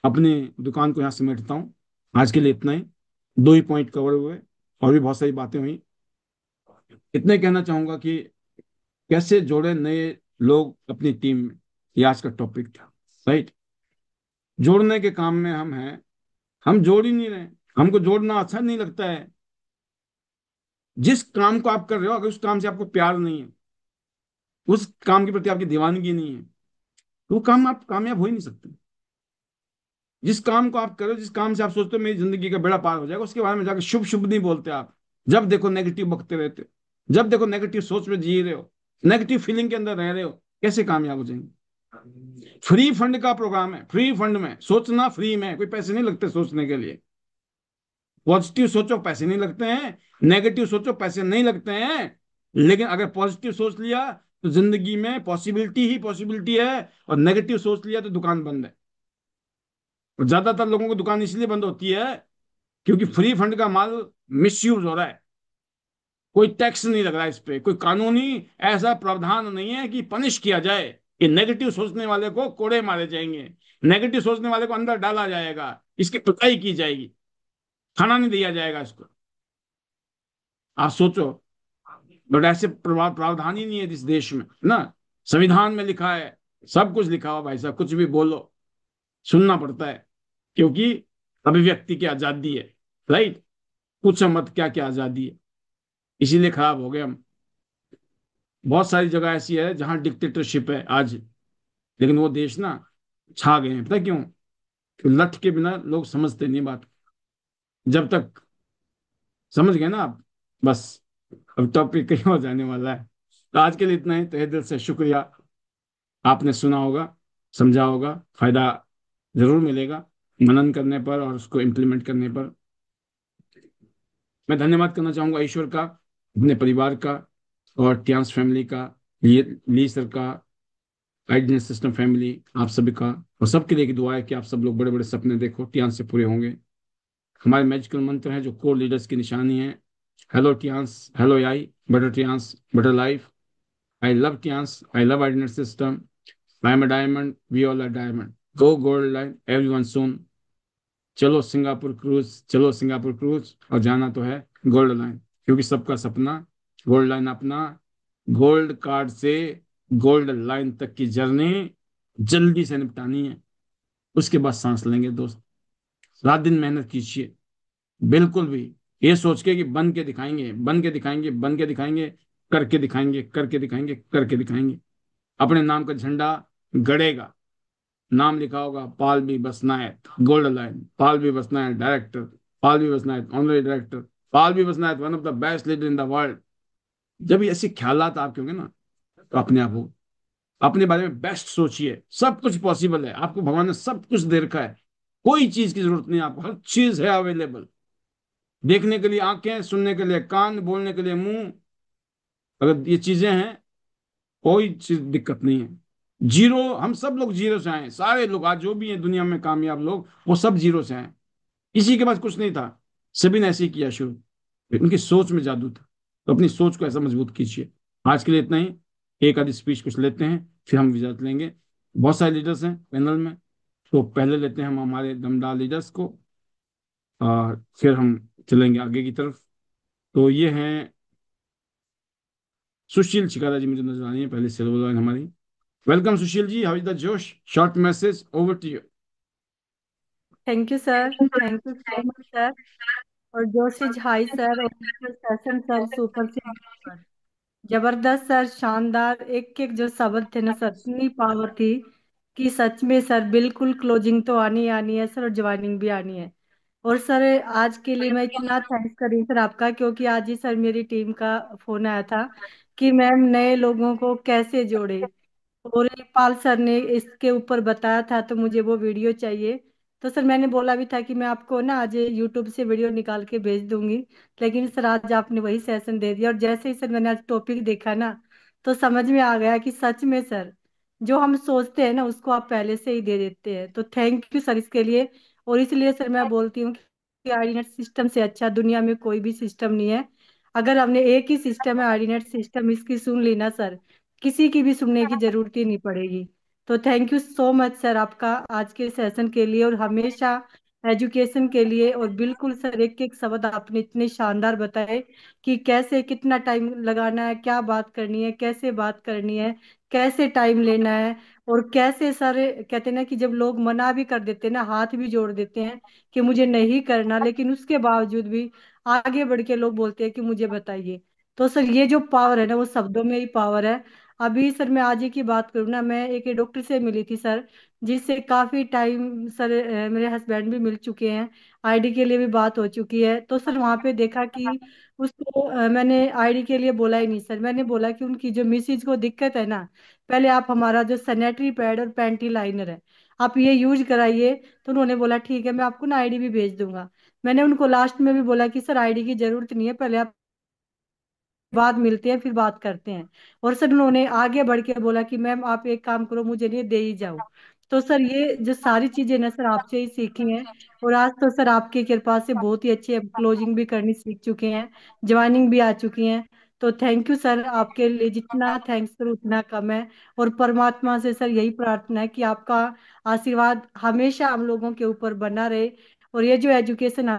अपनी दुकान को यहाँ समेटता हूँ। आज के लिए इतना ही, 2 ही पॉइंट कवर हुए, और भी बहुत सारी बातें हुई। इतने कहना चाहूंगा कि कैसे जोड़े नए लोग अपनी टीम में, ये आज का टॉपिक था, राइट। जोड़ने के काम में हम हैं, हम जोड़ ही नहीं रहे। हमको जोड़ना अच्छा नहीं लगता है। जिस काम को आप कर रहे हो, अगर उस काम से आपको प्यार नहीं है, उस काम के प्रति आपकी दीवानगी नहीं है, तो वो काम आप कामयाब हो ही नहीं सकते। जिस काम को आप करो, जिस काम से आप सोचते हो मेरी जिंदगी का बेड़ा पार हो जाएगा, उसके बारे में जाकर शुभ शुभ नहीं बोलते आप। जब देखो नेगेटिव बकते रहते हो, जब देखो नेगेटिव सोच में जी रहे हो, नेगेटिव फीलिंग के अंदर रह रहे हो, कैसे कामयाब हो जाएंगे। फ्री फंड का प्रोग्राम है, फ्री फंड में सोचना फ्री में, कोई पैसे नहीं लगते सोचने के लिए। पॉजिटिव सोचो पैसे नहीं लगते हैं, नेगेटिव सोचो पैसे नहीं लगते हैं। लेकिन अगर पॉजिटिव सोच लिया तो जिंदगी में पॉसिबिलिटी ही पॉसिबिलिटी है, और नेगेटिव सोच लिया तो दुकान बंद है। और ज्यादातर लोगों की दुकान इसलिए बंद होती है क्योंकि फ्री फंड का माल मिसयूज हो रहा है। कोई टैक्स नहीं लग रहा है इस पे, कोई कानूनी ऐसा प्रावधान नहीं है कि पनिश किया जाए कि नेगेटिव सोचने वाले को कोड़े मारे जाएंगे, नेगेटिव सोचने वाले को अंदर डाला जाएगा, इसकी पिटाई की जाएगी, खाना नहीं दिया जाएगा इसको। आप सोचो, बट ऐसे प्रावधान ही नहीं है इस देश में ना। संविधान में लिखा है, सब कुछ लिखा हुआ भाई साहब, कुछ भी बोलो सुनना पड़ता है, क्योंकि अभिव्यक्ति की आजादी है, राइट। पूछो मत क्या क्या आजादी है, इसीलिए खराब हो गए हम। बहुत सारी जगह ऐसी है जहां डिक्टेटरशिप है आज, लेकिन वो देश ना छा गए हैं, पता है क्यों? कि लठ के बिना लोग समझते नहीं बात। जब तक समझ गए ना आप, बस अब टॉपिक कहीं हो जाने वाला है। तो आज के लिए इतना ही, तहे दिल से शुक्रिया। आपने सुना होगा, समझा होगा, फायदा जरूर मिलेगा मनन करने पर और उसको इम्प्लीमेंट करने पर। मैं धन्यवाद करना चाहूंगा ईश्वर का, अपने परिवार का, और ट्यांस फैमिली का, ली सर का, आइडियल सिस्टम फैमिली, आप सभी का। और सबके लिए की दुआ है कि आप सब लोग बड़े बड़े सपने देखो, ट्यांस से पूरे होंगे। हमारे मैजिकल मंत्र हैं जो कोर लीडर्स की निशानी है। Hello Tiens, hello AI, better Tiens, better life. I love Tiens, I love ideal system. I am a diamond, we all are diamond. Go gold line everyone soon. चलो Singapore cruise, चलो Singapore cruise, और जाना तो है gold line, क्योंकि सबका सपना gold line अपना। गोल्ड कार्ड से गोल्ड लाइन तक की जर्नी जल्दी से निपटानी है, उसके बाद सांस लेंगे दोस्त। रात दिन मेहनत कीजिए, बिल्कुल भी ये सोच के कि बन के दिखाएंगे, बन के दिखाएंगे, बन के दिखाएंगे, करके दिखाएंगे, करके दिखाएंगे, करके दिखाएंगे। अपने नाम का झंडा गड़ेगा, नाम लिखा होगा Pal B Basnayat gold line, Pal B Basnayat director, Pal B Basnayat honorary director, Pal B Basnayat one of the best leader in the world. जब ये ऐसे ख्यालात आपके होंगे ना, तो अपने आप हो, अपने बारे में बेस्ट सोचिए। सब कुछ पॉसिबल है, आपको भगवान ने सब कुछ दे रखा है, कोई चीज की जरूरत नहीं है आपको, हर चीज है अवेलेबल। देखने के लिए आंखें, सुनने के लिए कान, बोलने के लिए मुंह, अगर ये चीजें हैं, कोई चीज दिक्कत नहीं है। जीरो, हम सब लोग जीरो से आए हैं, सारे लोग आज जो भी हैं दुनिया में कामयाब लोग, वो सब जीरो से आए। किसी के पास कुछ नहीं था, सभी ने ऐसे ही किया शुरू। उनकी सोच में जादू था, तो अपनी सोच को ऐसा मजबूत कीजिए। आज के लिए इतना ही, एक आधी स्पीच कुछ लेते हैं, फिर हम विजात लेंगे। बहुत सारे लीडर्स हैं पैनल में, तो पहले लेते हैं हम हमारे दमदार लीडर्स को, और फिर हम चलेंगे आगे की तरफ। तो ये हैं सुशील शिकारा जी, मुझे नजर आ रही है पहले सिल्वर लाइन हमारी। Welcome Sushil ji, how is the जोश? Short message over to you. Thank you sir. Thank you so much sir. और जोश इज हाई सर, और सेशन सर सुपर से डुपर। जबरदस्त सर, शानदार। एक एक जो शब्द थे ना सर, इतनी पावर थी कि सच में सर बिल्कुल क्लोजिंग तो आनी ही आनी है सर, और ज्वाइनिंग भी आनी है। और सर आज के लिए मैं इतना थैंक्स कर रही हूँ सर आपका, क्योंकि आज ही सर मेरी टीम का फोन आया था कि मैम नए लोगों को कैसे जोड़े। और ये पाल सर ने इसके ऊपर बताया था, तो मुझे वो वीडियो चाहिए। तो सर मैंने बोला भी था कि मैं आपको ना आज यूट्यूब से वीडियो निकाल के भेज दूंगी, लेकिन सर आज आपने वही सेशन दे दिया। और जैसे ही सर मैंने आज टॉपिक देखा ना, तो समझ में आ गया कि सच में सर जो हम सोचते हैं ना उसको आप पहले से ही दे देते हैं। तो थैंक यू सर इसके लिए। और इसलिए सर मैं बोलती हूँ कि आईनेट सिस्टम से अच्छा दुनिया में कोई भी सिस्टम नहीं है। अगर हमने एक ही सिस्टम है आईनेट सिस्टम, इसकी सुन ली ना सर, किसी की भी सुनने की जरूरत ही नहीं पड़ेगी। तो thank you so much sir आपका आज के सेशन के लिए, और हमेशा एजुकेशन के लिए। और बिल्कुल सर एक एक शब्द आपने इतने शानदार बताए कि कैसे कितना टाइम लगाना है, क्या बात करनी है, कैसे बात करनी है, कैसे टाइम लेना है। और कैसे सर कहते हैं ना कि जब लोग मना भी कर देते हैं ना, हाथ भी जोड़ देते हैं कि मुझे नहीं करना, लेकिन उसके बावजूद भी आगे बढ़ के लोग बोलते हैं कि मुझे बताइए। तो सर ये जो पावर है ना वो शब्दों में ही पावर है। अभी सर मैं आज ही की बात करूँ ना, मैं एक डॉक्टर से मिली थी सर, जिससे काफी टाइम सर मेरे हस्बैंड भी मिल चुके हैं, आईडी के लिए भी बात हो चुकी है। तो सर वहाँ पे देखा कि उसको मैंने आईडी के लिए बोला ही नहीं सर, मैंने बोला कि उनकी जो मिसिज को दिक्कत है ना, पहले आप हमारा जो सैनिटरी पैड और पैंटी लाइनर है आप ये यूज कराइए। तो उन्होंने बोला ठीक है, मैं आपको ना आईडी भी भेज दूंगा। मैंने उनको लास्ट में भी बोला कि सर आईडी की जरूरत नहीं है, पहले आप बाद मिलते हैं फिर बात करते हैं। और सर उन्होंने आगे बढ़ के बोला कि मैम आप एक काम करो, मुझे नहीं दे ही जाओ। तो सर ये जो सारी चीजें ना सर आपसे ही सीखी हैं। और आज तो सर आपकी कृपा से बहुत ही अच्छी क्लोजिंग भी करनी सीख चुके हैं, ज्वाइनिंग भी आ चुकी हैं। तो थैंक यू सर, आपके लिए जितना थैंक्स करो उतना कम है। और परमात्मा से सर यही प्रार्थना है कि आपका आशीर्वाद हमेशा हम लोगों के ऊपर बना रहे। और ये जो एजुकेशन,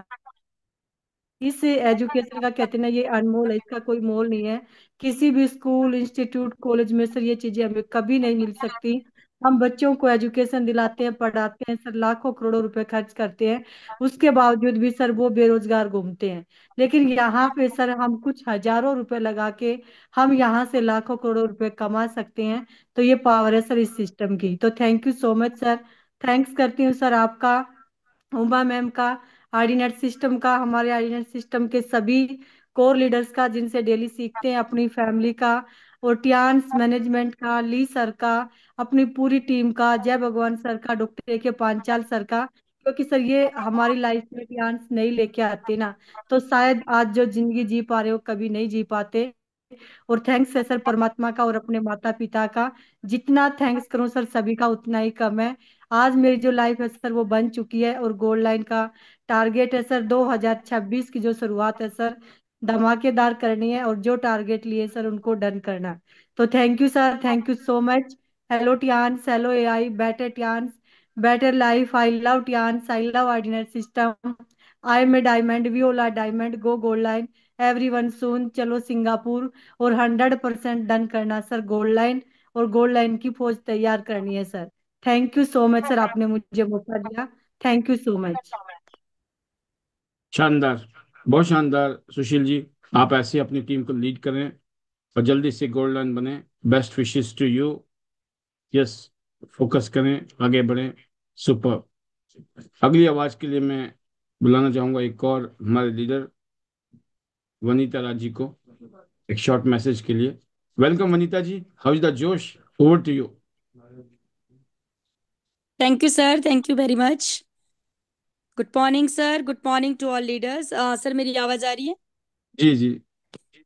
इस एजुकेशन का कहते हैं ना ये अनमोल है, इसका कोई मोल नहीं है। किसी भी स्कूल इंस्टीट्यूट कॉलेज में सर ये चीजें हमें कभी नहीं मिल सकती। हम बच्चों को एजुकेशन दिलाते हैं, पढ़ाते हैं सर, लाखों करोड़ों रुपए खर्च करते हैं, उसके बावजूद भी सर वो बेरोजगार घूमते हैं। लेकिन यहाँ पे सर हम कुछ हजारों रुपए लगा के हम यहाँ से लाखों करोड़ों रुपए कमा सकते हैं। तो ये पावर है सर इस सिस्टम की। तो thank you so much sir. Thanks करती हूँ सर आपका, उमा मैम का, आईडीनेट सिस्टम का, हमारे आईडीनेट सिस्टम के सभी कोर लीडर्स का जिनसे डेली सीखते हैं, अपनी फैमिली का, और टियान्स मैनेजमेंट का, ली सर का, अपनी पूरी टीम का, जय भगवान सर का, डॉक्टर ए के पांचाल सर का। क्योंकि सर ये हमारी लाइफ में टियान्स नहीं लेके आते ना, तो शायद आज जो जिंदगी जी पा रहे हो कभी नहीं जी पाते। और थैंक्स है सर परमात्मा का और अपने माता पिता का, जितना थैंक्स करूं सर सभी का उतना ही कम है। आज मेरी जो लाइफ है सर वो बन चुकी है, और गोल्ड लाइन का टारगेट है सर 2026 की जो शुरुआत है सर धमाकेदार करनी है, और जो टारगेट लिए सर उनको डन करना। तो thank you sir, thank you so much. Hello Tiens, hello AI, better Tiens, better life, I love Tiens, I love ordinary system, I am a diamond, we all are diamond, go gold line, everyone soon, चलो Singapore. और 100% done करना sir gold line, और gold line की फौज तैयार करनी है सर। Thank you so much sir, आपने मुझे मौका दिया। Thank you so much. शानदार, बहुत शानदार सुशील जी। आप ऐसे अपनी टीम को लीड करें और जल्दी से गोल्डन बने। Best wishes to you. Yes, focus करें, आगे बढ़ें। सुपर। अगली आवाज के लिए मैं बुलाना चाहूंगा एक और हमारे लीडर वनीता राज जी को, एक शॉर्ट मैसेज के लिए। Welcome Vanita ji, how is the जोश? Over to you. Thank you sir, thank you very much. Good morning sir, good morning to all leaders. Sir मेरी आवाज आ रही है? जी जी।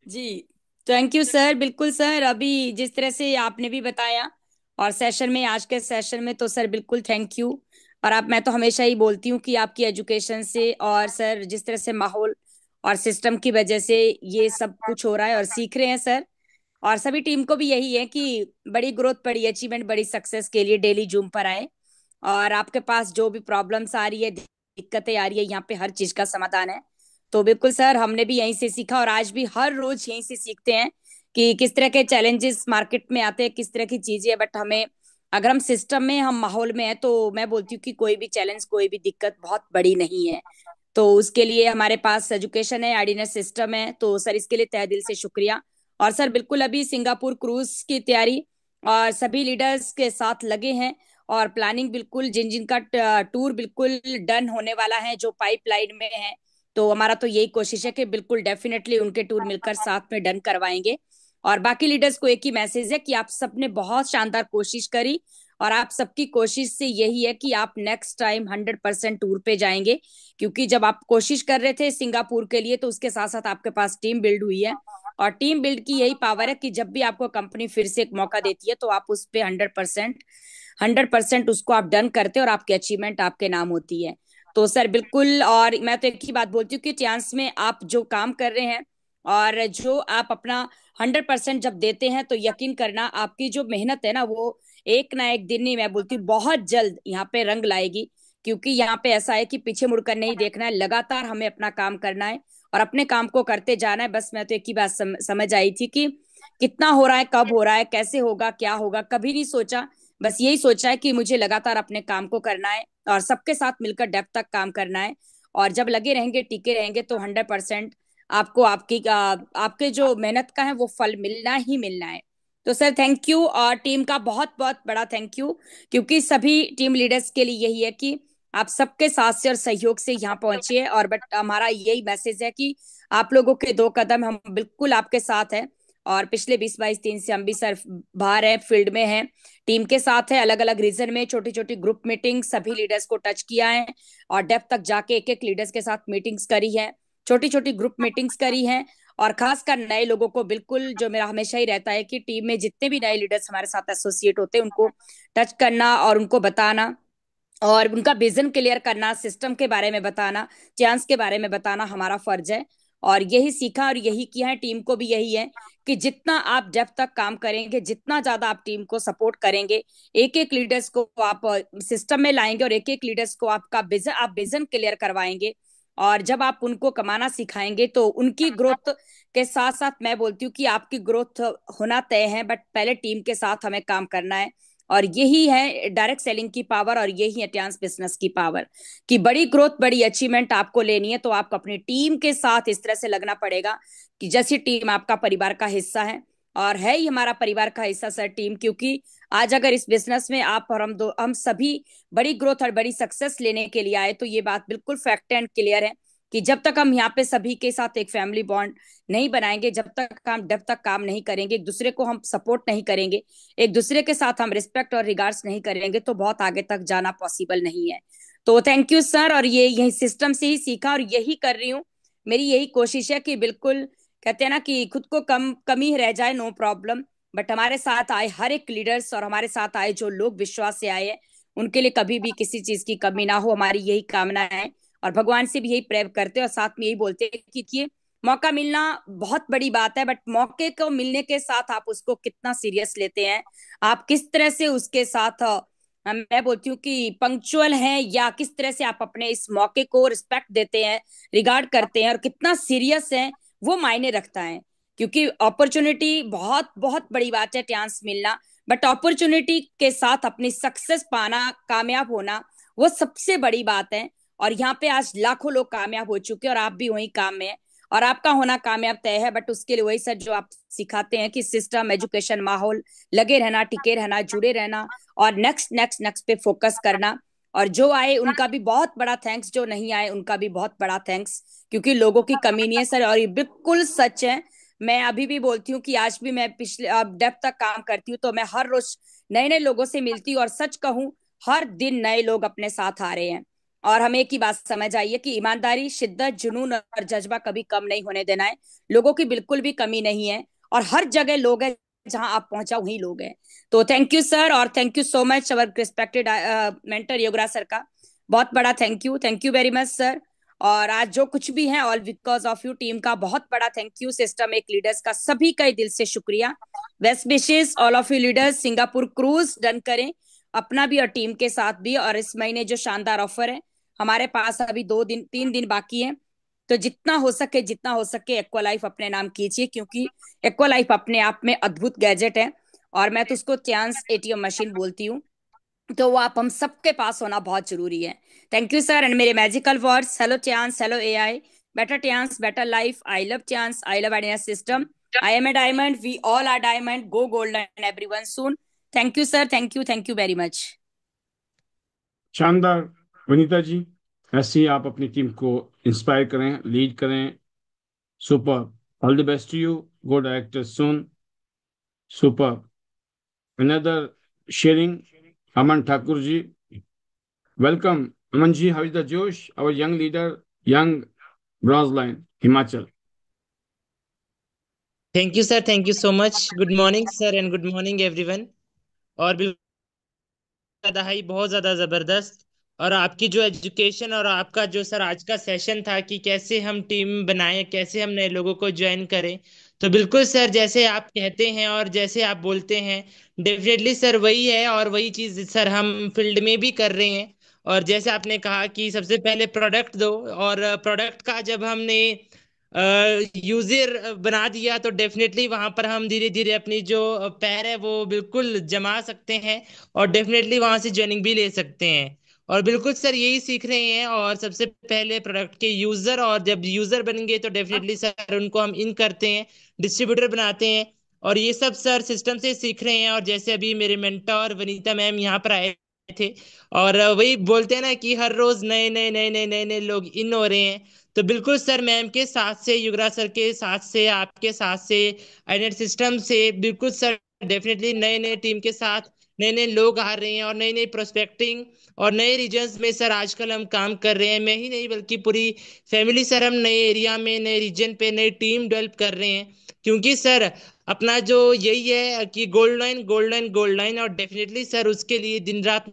जी। Thank you sir. बिल्कुल सर, अभी जिस तरह से आपने भी बताया और सेशन में, आज के सेशन में, तो सर बिल्कुल थैंक यू। और आप, मैं तो हमेशा ही बोलती हूँ कि आपकी एजुकेशन से और सर जिस तरह से माहौल और सिस्टम की वजह से ये सब कुछ हो रहा है और सीख रहे हैं सर। और सभी टीम को भी यही है कि बड़ी ग्रोथ, बड़ी अचीवमेंट, बड़ी सक्सेस के लिए डेली जूम पर आए। और आपके पास जो भी प्रॉब्लम्स आ रही है, दिक्कतें आ रही है, यहाँ पे हर चीज का समाधान है। तो बिल्कुल सर, हमने भी यहीं से सीखा और आज भी हर रोज यहीं से सीखते हैं कि किस तरह के चैलेंजेस मार्केट में आते हैं, किस तरह की चीजें है। बट हमें, अगर हम सिस्टम में, हम माहौल में है, तो मैं बोलती हूँ कि कोई भी चैलेंज, कोई भी दिक्कत बहुत बड़ी नहीं है। तो उसके लिए हमारे पास एजुकेशन है, आईडीनेस सिस्टम है। तो सर इसके लिए तहे दिल से शुक्रिया। और सर बिल्कुल अभी सिंगापुर क्रूज की तैयारी और सभी लीडर्स के साथ लगे हैं, और प्लानिंग बिल्कुल, जिन जिन का टूर बिल्कुल डन होने वाला है, जो पाइपलाइन में है, तो हमारा तो यही कोशिश है कि बिल्कुल डेफिनेटली उनके टूर मिलकर साथ में डन करवाएंगे। और बाकी लीडर्स को एक ही मैसेज है कि आप सबने बहुत शानदार कोशिश करी, और आप सबकी कोशिश से यही है कि आप नेक्स्ट टाइम 100% टूर पे जाएंगे। क्योंकि जब आप कोशिश कर रहे थे सिंगापुर के लिए, तो उसके साथ साथ आपके पास टीम बिल्ड हुई है, और टीम बिल्ड की यही पावर है कि जब भी आपको कंपनी फिर से एक मौका देती है, तो आप उस पर 100% उसको आप डन करते हैं, और आपकी अचीवमेंट आपके नाम होती है। तो सर बिल्कुल, और मैं तो एक ही बात बोलती हूँ कि चांस में आप जो काम कर रहे हैं और जो आप अपना 100% जब देते हैं, तो यकीन करना आपकी जो मेहनत है ना, वो एक ना एक दिन, नहीं, मैं बोलती हूँ बहुत जल्द यहाँ पे रंग लाएगी। क्योंकि यहाँ पे ऐसा है कि पीछे मुड़कर नहीं देखना है, लगातार हमें अपना काम करना है और अपने काम को करते जाना है। बस मैं तो एक ही बात समझ आई थी कि कितना हो रहा है, कब हो रहा है, कैसे होगा, क्या होगा, कभी नहीं सोचा। बस यही सोचा है कि मुझे लगातार अपने काम को करना है और सबके साथ मिलकर डेप्थ तक काम करना है। और जब लगे रहेंगे, टिके रहेंगे, तो 100% आपको आपके जो मेहनत का है वो फल मिलना ही मिलना है। तो सर थैंक यू, और टीम का बहुत बहुत बड़ा थैंक यू। क्योंकि सभी टीम लीडर्स के लिए यही है कि आप सबके साथ से और सहयोग से यहाँ पहुंचे, और बट हमारा यही मैसेज है कि आप लोगों के 2 कदम हम बिल्कुल आपके साथ हैं। और पिछले 20-22 दिन से हम भी सर बाहर हैं, फील्ड में हैं, टीम के साथ है, अलग अलग रीजन में छोटी छोटी ग्रुप मीटिंग सभी लीडर्स को टच किया है, और डेप्थ तक जाके एक एक लीडर्स के साथ मीटिंग्स करी है, छोटी छोटी ग्रुप मीटिंग्स करी है। और खासकर नए लोगों को, बिल्कुल जो मेरा हमेशा ही रहता है कि टीम में जितने भी नए लीडर्स हमारे साथ एसोसिएट होते हैं, उनको टच करना और उनको बताना, और उनका विजन क्लियर करना, सिस्टम के बारे में बताना, चांस के बारे में बताना हमारा फर्ज है। और यही सीखा और यही किया है। टीम को भी यही है कि जितना आप डेप्थ तक काम करेंगे, जितना ज्यादा आप टीम को सपोर्ट करेंगे, एक एक लीडर्स को आप सिस्टम में लाएंगे, और एक एक लीडर्स को आप विजन क्लियर करवाएंगे, और जब आप उनको कमाना सिखाएंगे, तो उनकी ग्रोथ के साथ साथ मैं बोलती हूँ कि आपकी ग्रोथ होना तय है। बट पहले टीम के साथ हमें काम करना है, और यही है डायरेक्ट सेलिंग की पावर, और यही है ट्रांस बिजनेस की पावर। कि बड़ी ग्रोथ, बड़ी अचीवमेंट आपको लेनी है, तो आपको अपनी टीम के साथ इस तरह से लगना पड़ेगा कि जैसी टीम आपका परिवार का हिस्सा है, और है ही हमारा परिवार का हिस्सा सर टीम। क्योंकि आज अगर इस बिजनेस में आप और हम सभी बड़ी ग्रोथ और बड़ी सक्सेस लेने के लिए आए, तो ये बात बिल्कुल फैक्ट एंड क्लियर है कि जब तक हम यहाँ पे सभी के साथ एक फैमिली बॉन्ड नहीं बनाएंगे, जब तक हम डेप्थ तक काम नहीं करेंगे, एक दूसरे को हम सपोर्ट नहीं करेंगे, एक दूसरे के साथ हम रिस्पेक्ट और रिगार्ड्स नहीं करेंगे, तो बहुत आगे तक जाना पॉसिबल नहीं है। तो थैंक यू सर, और ये यही सिस्टम से ही सीखा और यही कर रही हूँ। मेरी यही कोशिश है कि बिल्कुल, कहते हैं ना कि खुद को कमी रह जाए, नो प्रॉब्लम, बट हमारे साथ आए हर एक लीडर्स और हमारे साथ आए जो लोग विश्वास से आए हैं, उनके लिए कभी भी किसी चीज की कमी ना हो, हमारी यही कामना है। और भगवान से भी यही प्रे करते हैं, और साथ में यही बोलते हैं कि ये मौका मिलना बहुत बड़ी बात है, बट मौके को मिलने के साथ आप उसको कितना सीरियस लेते हैं, आप किस तरह से उसके साथ मैं बोलती हूँ कि पंक्चुअल हैं, या किस तरह से आप अपने इस मौके को रिस्पेक्ट देते हैं, रिगार्ड करते हैं, और कितना सीरियस है, वो मायने रखता है। क्योंकि अपॉर्चुनिटी बहुत बहुत बड़ी बात है, चांस मिलना, बट अपॉर्चुनिटी के साथ अपनी सक्सेस पाना, कामयाब होना, वो सबसे बड़ी बात है। और यहाँ पे आज लाखों लोग कामयाब हो चुके हैं, और आप भी वही काम में है, और आपका होना कामयाब तय है। बट उसके लिए वही सर जो आप सिखाते हैं कि सिस्टम, एजुकेशन, माहौल, लगे रहना, टिके रहना, जुड़े रहना, और नेक्स्ट नेक्स्ट नेक्स्ट पे फोकस करना। और जो आए उनका भी बहुत बड़ा थैंक्स, जो नहीं आए उनका भी बहुत बड़ा थैंक्स, क्योंकि लोगों की कमी नहीं है सर, और ये बिल्कुल सच है। मैं अभी भी बोलती हूँ कि आज भी मैं पिछले डेप्थ तक काम करती हूँ, तो मैं हर रोज नए नए लोगों से मिलती हूँ, और सच कहूँ, हर दिन नए लोग अपने साथ आ रहे हैं। और हमें एक ही बात समझ आई है कि ईमानदारी, शिद्दत, जुनून और जज्बा कभी कम नहीं होने देना है। लोगों की बिल्कुल भी कमी नहीं है, और हर जगह लोग हैं, जहां आप पहुंचा वहीं लोग हैं। तो थैंक यू सर, और thank you so much our respected mentor Yograj sir का बहुत बड़ा thank you very much sir. और आज जो कुछ भी है, all because of you, team का बहुत बड़ा थैंक यू, सिस्टम एक लीडर्स का सभी का दिल से शुक्रिया। Best wishes all of you leaders, Singapore cruise done करें अपना भी और टीम के साथ भी। और इस महीने जो शानदार ऑफर है, हमारे पास अभी 2 दिन 3 दिन बाकी है, तो जितना हो सके एक्वा लाइफ अपने नाम कीजिए, क्योंकि एक्वा लाइफ अपने आप में अद्भुत गैजेट है। और मैं तो उसको चांस एटीएम मशीन बोलती हूँ। तो वो आप हम सबके पास होना बहुत जरूरी है। Thank you sir. एंड मेरे magical words, hello chance, hello AI, better chance, better life, I love chance, I love idea system, I am a diamond, we all are diamond, go golden everyone soon. Thank you sir, thank you very much. शानदार वनीता जी, ऐसे ही आप अपनी team को inspire करें, lead करें। Super. All the best to you. Go director soon. Super. Another sharing, Aman Thakur ji. Welcome Aman ji, how is the जोश, our young leader, young bronze line Himachal. Thank you sir, thank you so much. Good morning sir and good morning everyone. और बिल्कुल ज्यादा ही बहुत ज्यादा जबरदस्त। और आपकी जो एजुकेशन और आपका जो सर आज का सेशन था कि कैसे हम टीम बनाएं, कैसे हम नए लोगों को ज्वाइन करें, तो बिल्कुल सर जैसे आप कहते हैं और जैसे आप बोलते हैं, डेफिनेटली सर वही है और वही चीज सर हम फील्ड में भी कर रहे हैं। और जैसे आपने कहा कि सबसे पहले प्रोडक्ट दो, और प्रोडक्ट का जब हमने यूजर बना दिया तो डेफिनेटली वहां पर हम धीरे धीरे अपनी जो पैर है वो बिल्कुल जमा सकते हैं, और डेफिनेटली वहां से ज्वाइनिंग भी ले सकते हैं। और बिल्कुल सर यही सीख रहे हैं। और सबसे पहले प्रोडक्ट के यूजर, और जब यूजर बन गए तो डेफिनेटली सर उनको हम इन करते हैं, डिस्ट्रीब्यूटर बनाते हैं। और ये सब सर सिस्टम से सीख रहे हैं। और जैसे अभी मेरे मेंटर वनीता मैम यहाँ पर आए थे, और वही बोलते हैं ना कि हर रोज नए नए नए नए नए नए लोग इन हो रहे हैं। तो बिल्कुल सर मैम के साथ से, युवराज सर के साथ से, आपके साथ से, आईनेट सिस्टम से, बिल्कुल सर डेफिनेटली नए नए टीम के साथ नए नए लोग आ रहे हैं, और नई नई प्रोस्पेक्टिंग और नए रीजन्स में सर आजकल हम काम कर रहे हैं। मैं ही नहीं बल्कि पूरी फैमिली सर, हम नए एरिया में, नए रीजन पे नई टीम डेवलप कर रहे हैं। क्योंकि सर अपना जो यही है कि gold line gold line gold line, और डेफिनेटली सर उसके लिए दिन रात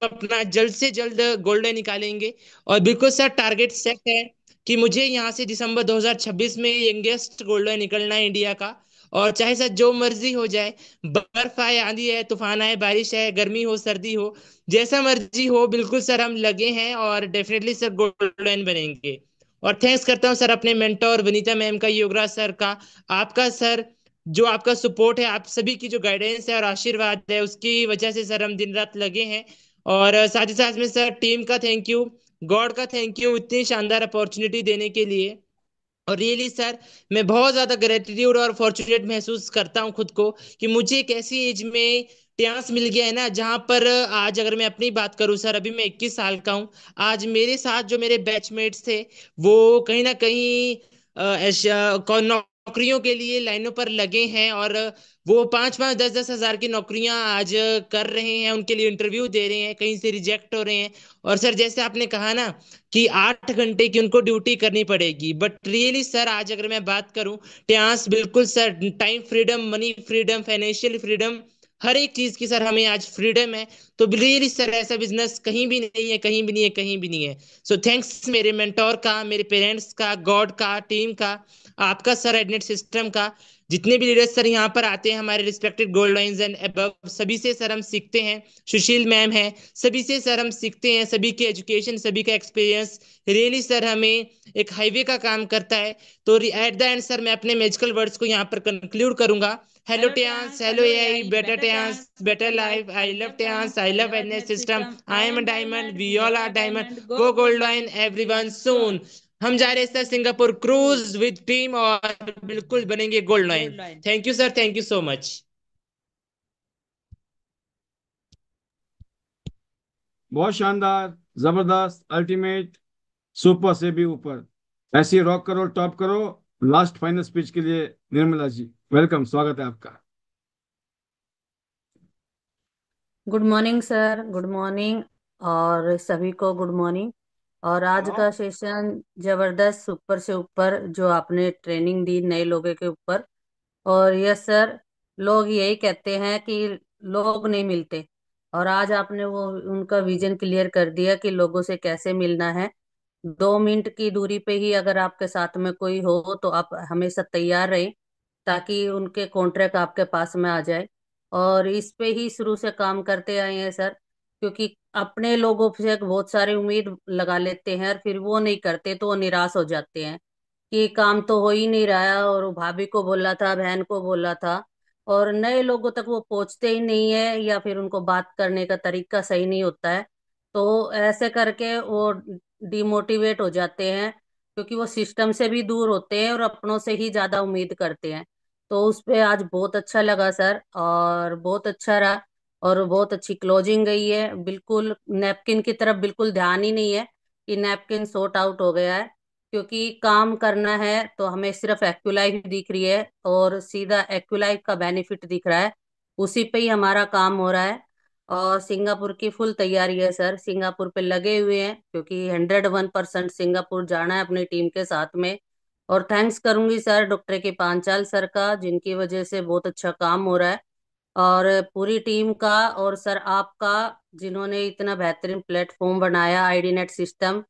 अपना जल्द से जल्द गोल्डन निकालेंगे। और बिल्कुल सर टारगेट सेट है कि मुझे यहाँ से दिसंबर 2026 में यंगेस्ट गोल्डन निकलना है इंडिया का। और चाहे सर जो मर्जी हो जाए, बर्फ आए, आंधी है, तूफान आए, बारिश है, गर्मी हो, सर्दी हो, जैसा मर्जी हो, बिल्कुल सर हम लगे हैं और डेफिनेटली सर गोल्डन बनेंगे। और थैंक्स करता हूँ सर अपने मेंटोर वनीता मैम का, योगराज सर का, आपका सर, जो आपका सपोर्ट है, आप सभी की जो गाइडेंस है और आशीर्वाद है, उसकी वजह से सर हम दिन रात लगे हैं। और साथ ही साथ में सर टीम का थैंक यू, गॉड का थैंक यू इतनी शानदार अपॉर्चुनिटी देने के लिए। और रियली सर मैं बहुत ज्यादा ग्रेटिट्यूड और फॉर्चुनेट महसूस करता हूँ खुद को कि मुझे एक ऐसी एज में चांस मिल गया है ना, जहां पर आज अगर मैं अपनी बात करूं सर, अभी मैं 21 साल का हूं। आज मेरे साथ जो मेरे बैचमेट्स थे वो कहीं ना कहीं नौकरियों के लिए लाइनों पर लगे हैं, और वो 5 5 10 10 हजार की नौकरियां आज कर रहे हैं, उनके लिए इंटरव्यू दे रहे हैं, कहीं से रिजेक्ट हो रहे हैं। और सर जैसे आपने कहा ना कि 8 घंटे की उनको ड्यूटी करनी पड़ेगी, बट रियली सर आज अगर मैं बात करूं, ट्यास बिल्कुल sir time freedom, money freedom, financial freedom, हर एक चीज की सर हमें आज फ्रीडम है। तो रियली सर ऐसा बिजनेस कहीं भी नहीं है, कहीं भी नहीं है, कहीं भी नहीं है। सो थैंक्स मेरे मेंटोर का, मेरे पेरेंट्स का, गॉड का, टीम का, आपका सर एडनेट सिस्टम का, जितने भी लीडर्स सर यहाँ पर आते हैं हमारे respected gold lines and above, सभी से सर हम सीखते हैं। सुशील मैम है, सभी से सर हम सीखते हैं, सभी की एजुकेशन, सभी का एक्सपीरियंस रियली सर हमें एक हाईवे का काम करता है। तो एट द एंड सर मैं अपने मैजिकल वर्ड्स को यहाँ पर कंक्लूड करूंगा। Hello hello Tiens, Tiens, hello hello AI, AI, better better Tiens, Tiens, better better life, life, I I love love Tiens, Tiens, I I love love IDNet IDNet system, system, I I am am diamond, diamond, we we all all are are diamond, diamond, go go gold golden line everyone everyone soon. Soon. हम जा रहे हैं sir Singapore cruise with team, और बिल्कुल बनेंगे gold line. Gold line. Thank you sir, thank you so much. बहुत शानदार, जबरदस्त, अल्टीमेट, सुपर से भी ऊपर। ऐसे ही रॉक करो, टॉप करो। लास्ट फाइनल स्पीच के लिए निर्मला जी, वेलकम, स्वागत है आपका। Good morning sir, good morning. और सभी को गुड मॉर्निंग। और आज का सेशन जबरदस्त, सुपर से ऊपर जो आपने ट्रेनिंग दी नए लोगों के ऊपर। और यस सर, लोग यही कहते हैं कि लोग नहीं मिलते, और आज आपने वो उनका विजन क्लियर कर दिया कि लोगों से कैसे मिलना है। 2 मिनट की दूरी पे ही अगर आपके साथ में कोई हो तो आप हमेशा तैयार रहें, ताकि उनके कॉन्ट्रैक्ट आपके पास में आ जाए। और इस पे ही शुरू से काम करते आए हैं सर, क्योंकि अपने लोगों से बहुत सारी उम्मीद लगा लेते हैं और फिर वो नहीं करते तो वो निराश हो जाते हैं कि काम तो हो ही नहीं रहा है, और भाभी को बोला था, बहन को बोला था, और नए लोगों तक वो पहुंचते ही नहीं है, या फिर उनको बात करने का तरीका सही नहीं होता है। तो ऐसे करके वो डिमोटिवेट हो जाते हैं, क्योंकि वो सिस्टम से भी दूर होते हैं और अपनों से ही ज्यादा उम्मीद करते हैं। तो उस पे आज बहुत अच्छा लगा सर, और बहुत अच्छा रहा, और बहुत अच्छी क्लोजिंग गई है। बिल्कुल नैपकिन की तरफ बिल्कुल ध्यान ही नहीं है कि नैपकिन सॉर्ट आउट हो गया है, क्योंकि काम करना है तो हमें सिर्फ एक्यूलाइफ दिख रही है और सीधा एक्यूलाइफ का बेनिफिट दिख रहा है, उसी पे ही हमारा काम हो रहा है। और सिंगापुर की फुल तैयारी है सर, सिंगापुर पे लगे हुए हैं, क्योंकि 101% सिंगापुर जाना है अपनी टीम के साथ में। और थैंक्स करूंगी सर डॉक्टर के पांचाल सर का, जिनकी वजह से बहुत अच्छा काम हो रहा है, और पूरी टीम का, और सर आपका, जिन्होंने इतना बेहतरीन प्लेटफॉर्म बनाया आईडी नेट सिस्टम।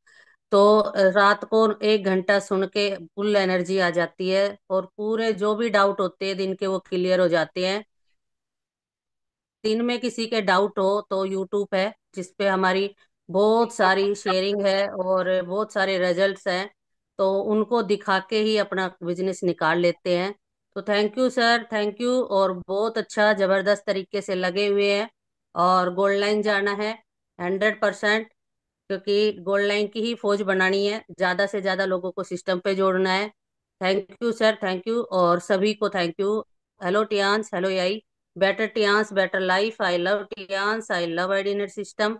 तो रात को 1 घंटा सुन के फुल एनर्जी आ जाती है, और पूरे जो भी डाउट होते हैं दिन के वो क्लियर हो जाते हैं। दिन में किसी के डाउट हो तो यूट्यूब है, जिसपे हमारी बहुत सारी शेयरिंग है और बहुत सारे रिजल्ट्स हैं, तो उनको दिखा के ही अपना बिजनेस निकाल लेते हैं। तो thank you sir, thank you, और बहुत अच्छा जबरदस्त तरीके से लगे हुए हैं, और गोल्ड लाइन जाना है 100%, क्योंकि गोल्ड लाइन की ही फौज बनानी है, ज्यादा से ज्यादा लोगों को सिस्टम पे जोड़ना है। Thank you sir, thank you, और सभी को thank you. Hello Tiens, hello AI, better Tiens better life, I love Tiens, I love IDNet system,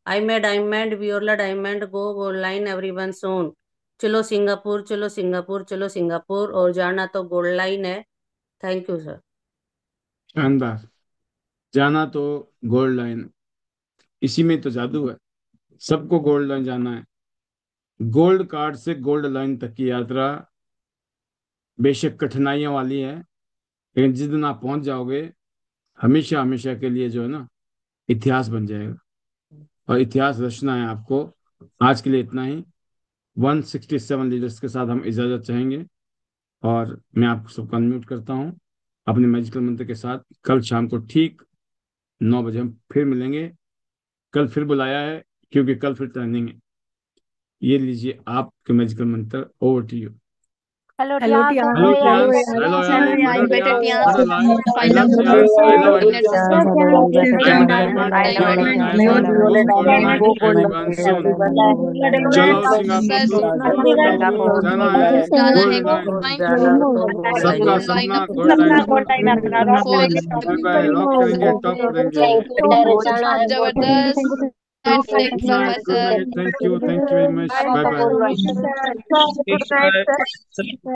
I am diamond we all are diamond, go gold line everyone soon. चलो Singapore, चलो Singapore, चलो Singapore, और जाना तो gold line है। Thank you sir. शानदार। जाना तो गोल्ड लाइन, इसी में तो जादू है। सबको गोल्ड लाइन जाना है। गोल्ड कार्ड से गोल्ड लाइन तक की यात्रा बेशक कठिनाइयों वाली है, लेकिन जिस दिन आप पहुंच जाओगे, हमेशा हमेशा के लिए जो है ना, इतिहास बन जाएगा। और इतिहास रचना है आपको। आज के लिए इतना ही। 167 लीडर्स के साथ हम इजाजत चाहेंगे, और मैं आपको सबको अनम्यूट करता हूँ अपने मैजिकल मंत्र के साथ। कल शाम को ठीक 9 बजे हम फिर मिलेंगे। कल फिर बुलाया है, क्योंकि कल फिर ट्रेनिंग है। ये लीजिए आपके मैजिकल मंत्र, over to you. Hello hello Tiens, Tiens, hello hello hello AI, Tiens, AI, hello hello AI, AI, better better Tiens, Tiens, better life, I I love love Tiens, I love ID Net IDNet system, system, I am diamond, I I am diamond, diamond, go gold line everyone soon. चलो Singapore, बस चलो चलो Singapore, जाना है जाना है gold line. Gold line, जाना तो गोल्ड लाइन सबका गोल्ड लाइन सपना अपना गोल्ड लाइन अपना। फॉर बाय बाय, रॉक करेंगे, टॉप करेंगे। जबरदस्त। Good thanks so night, much good sir. Night, thank you very much, bye bye. Sir. Good night sir.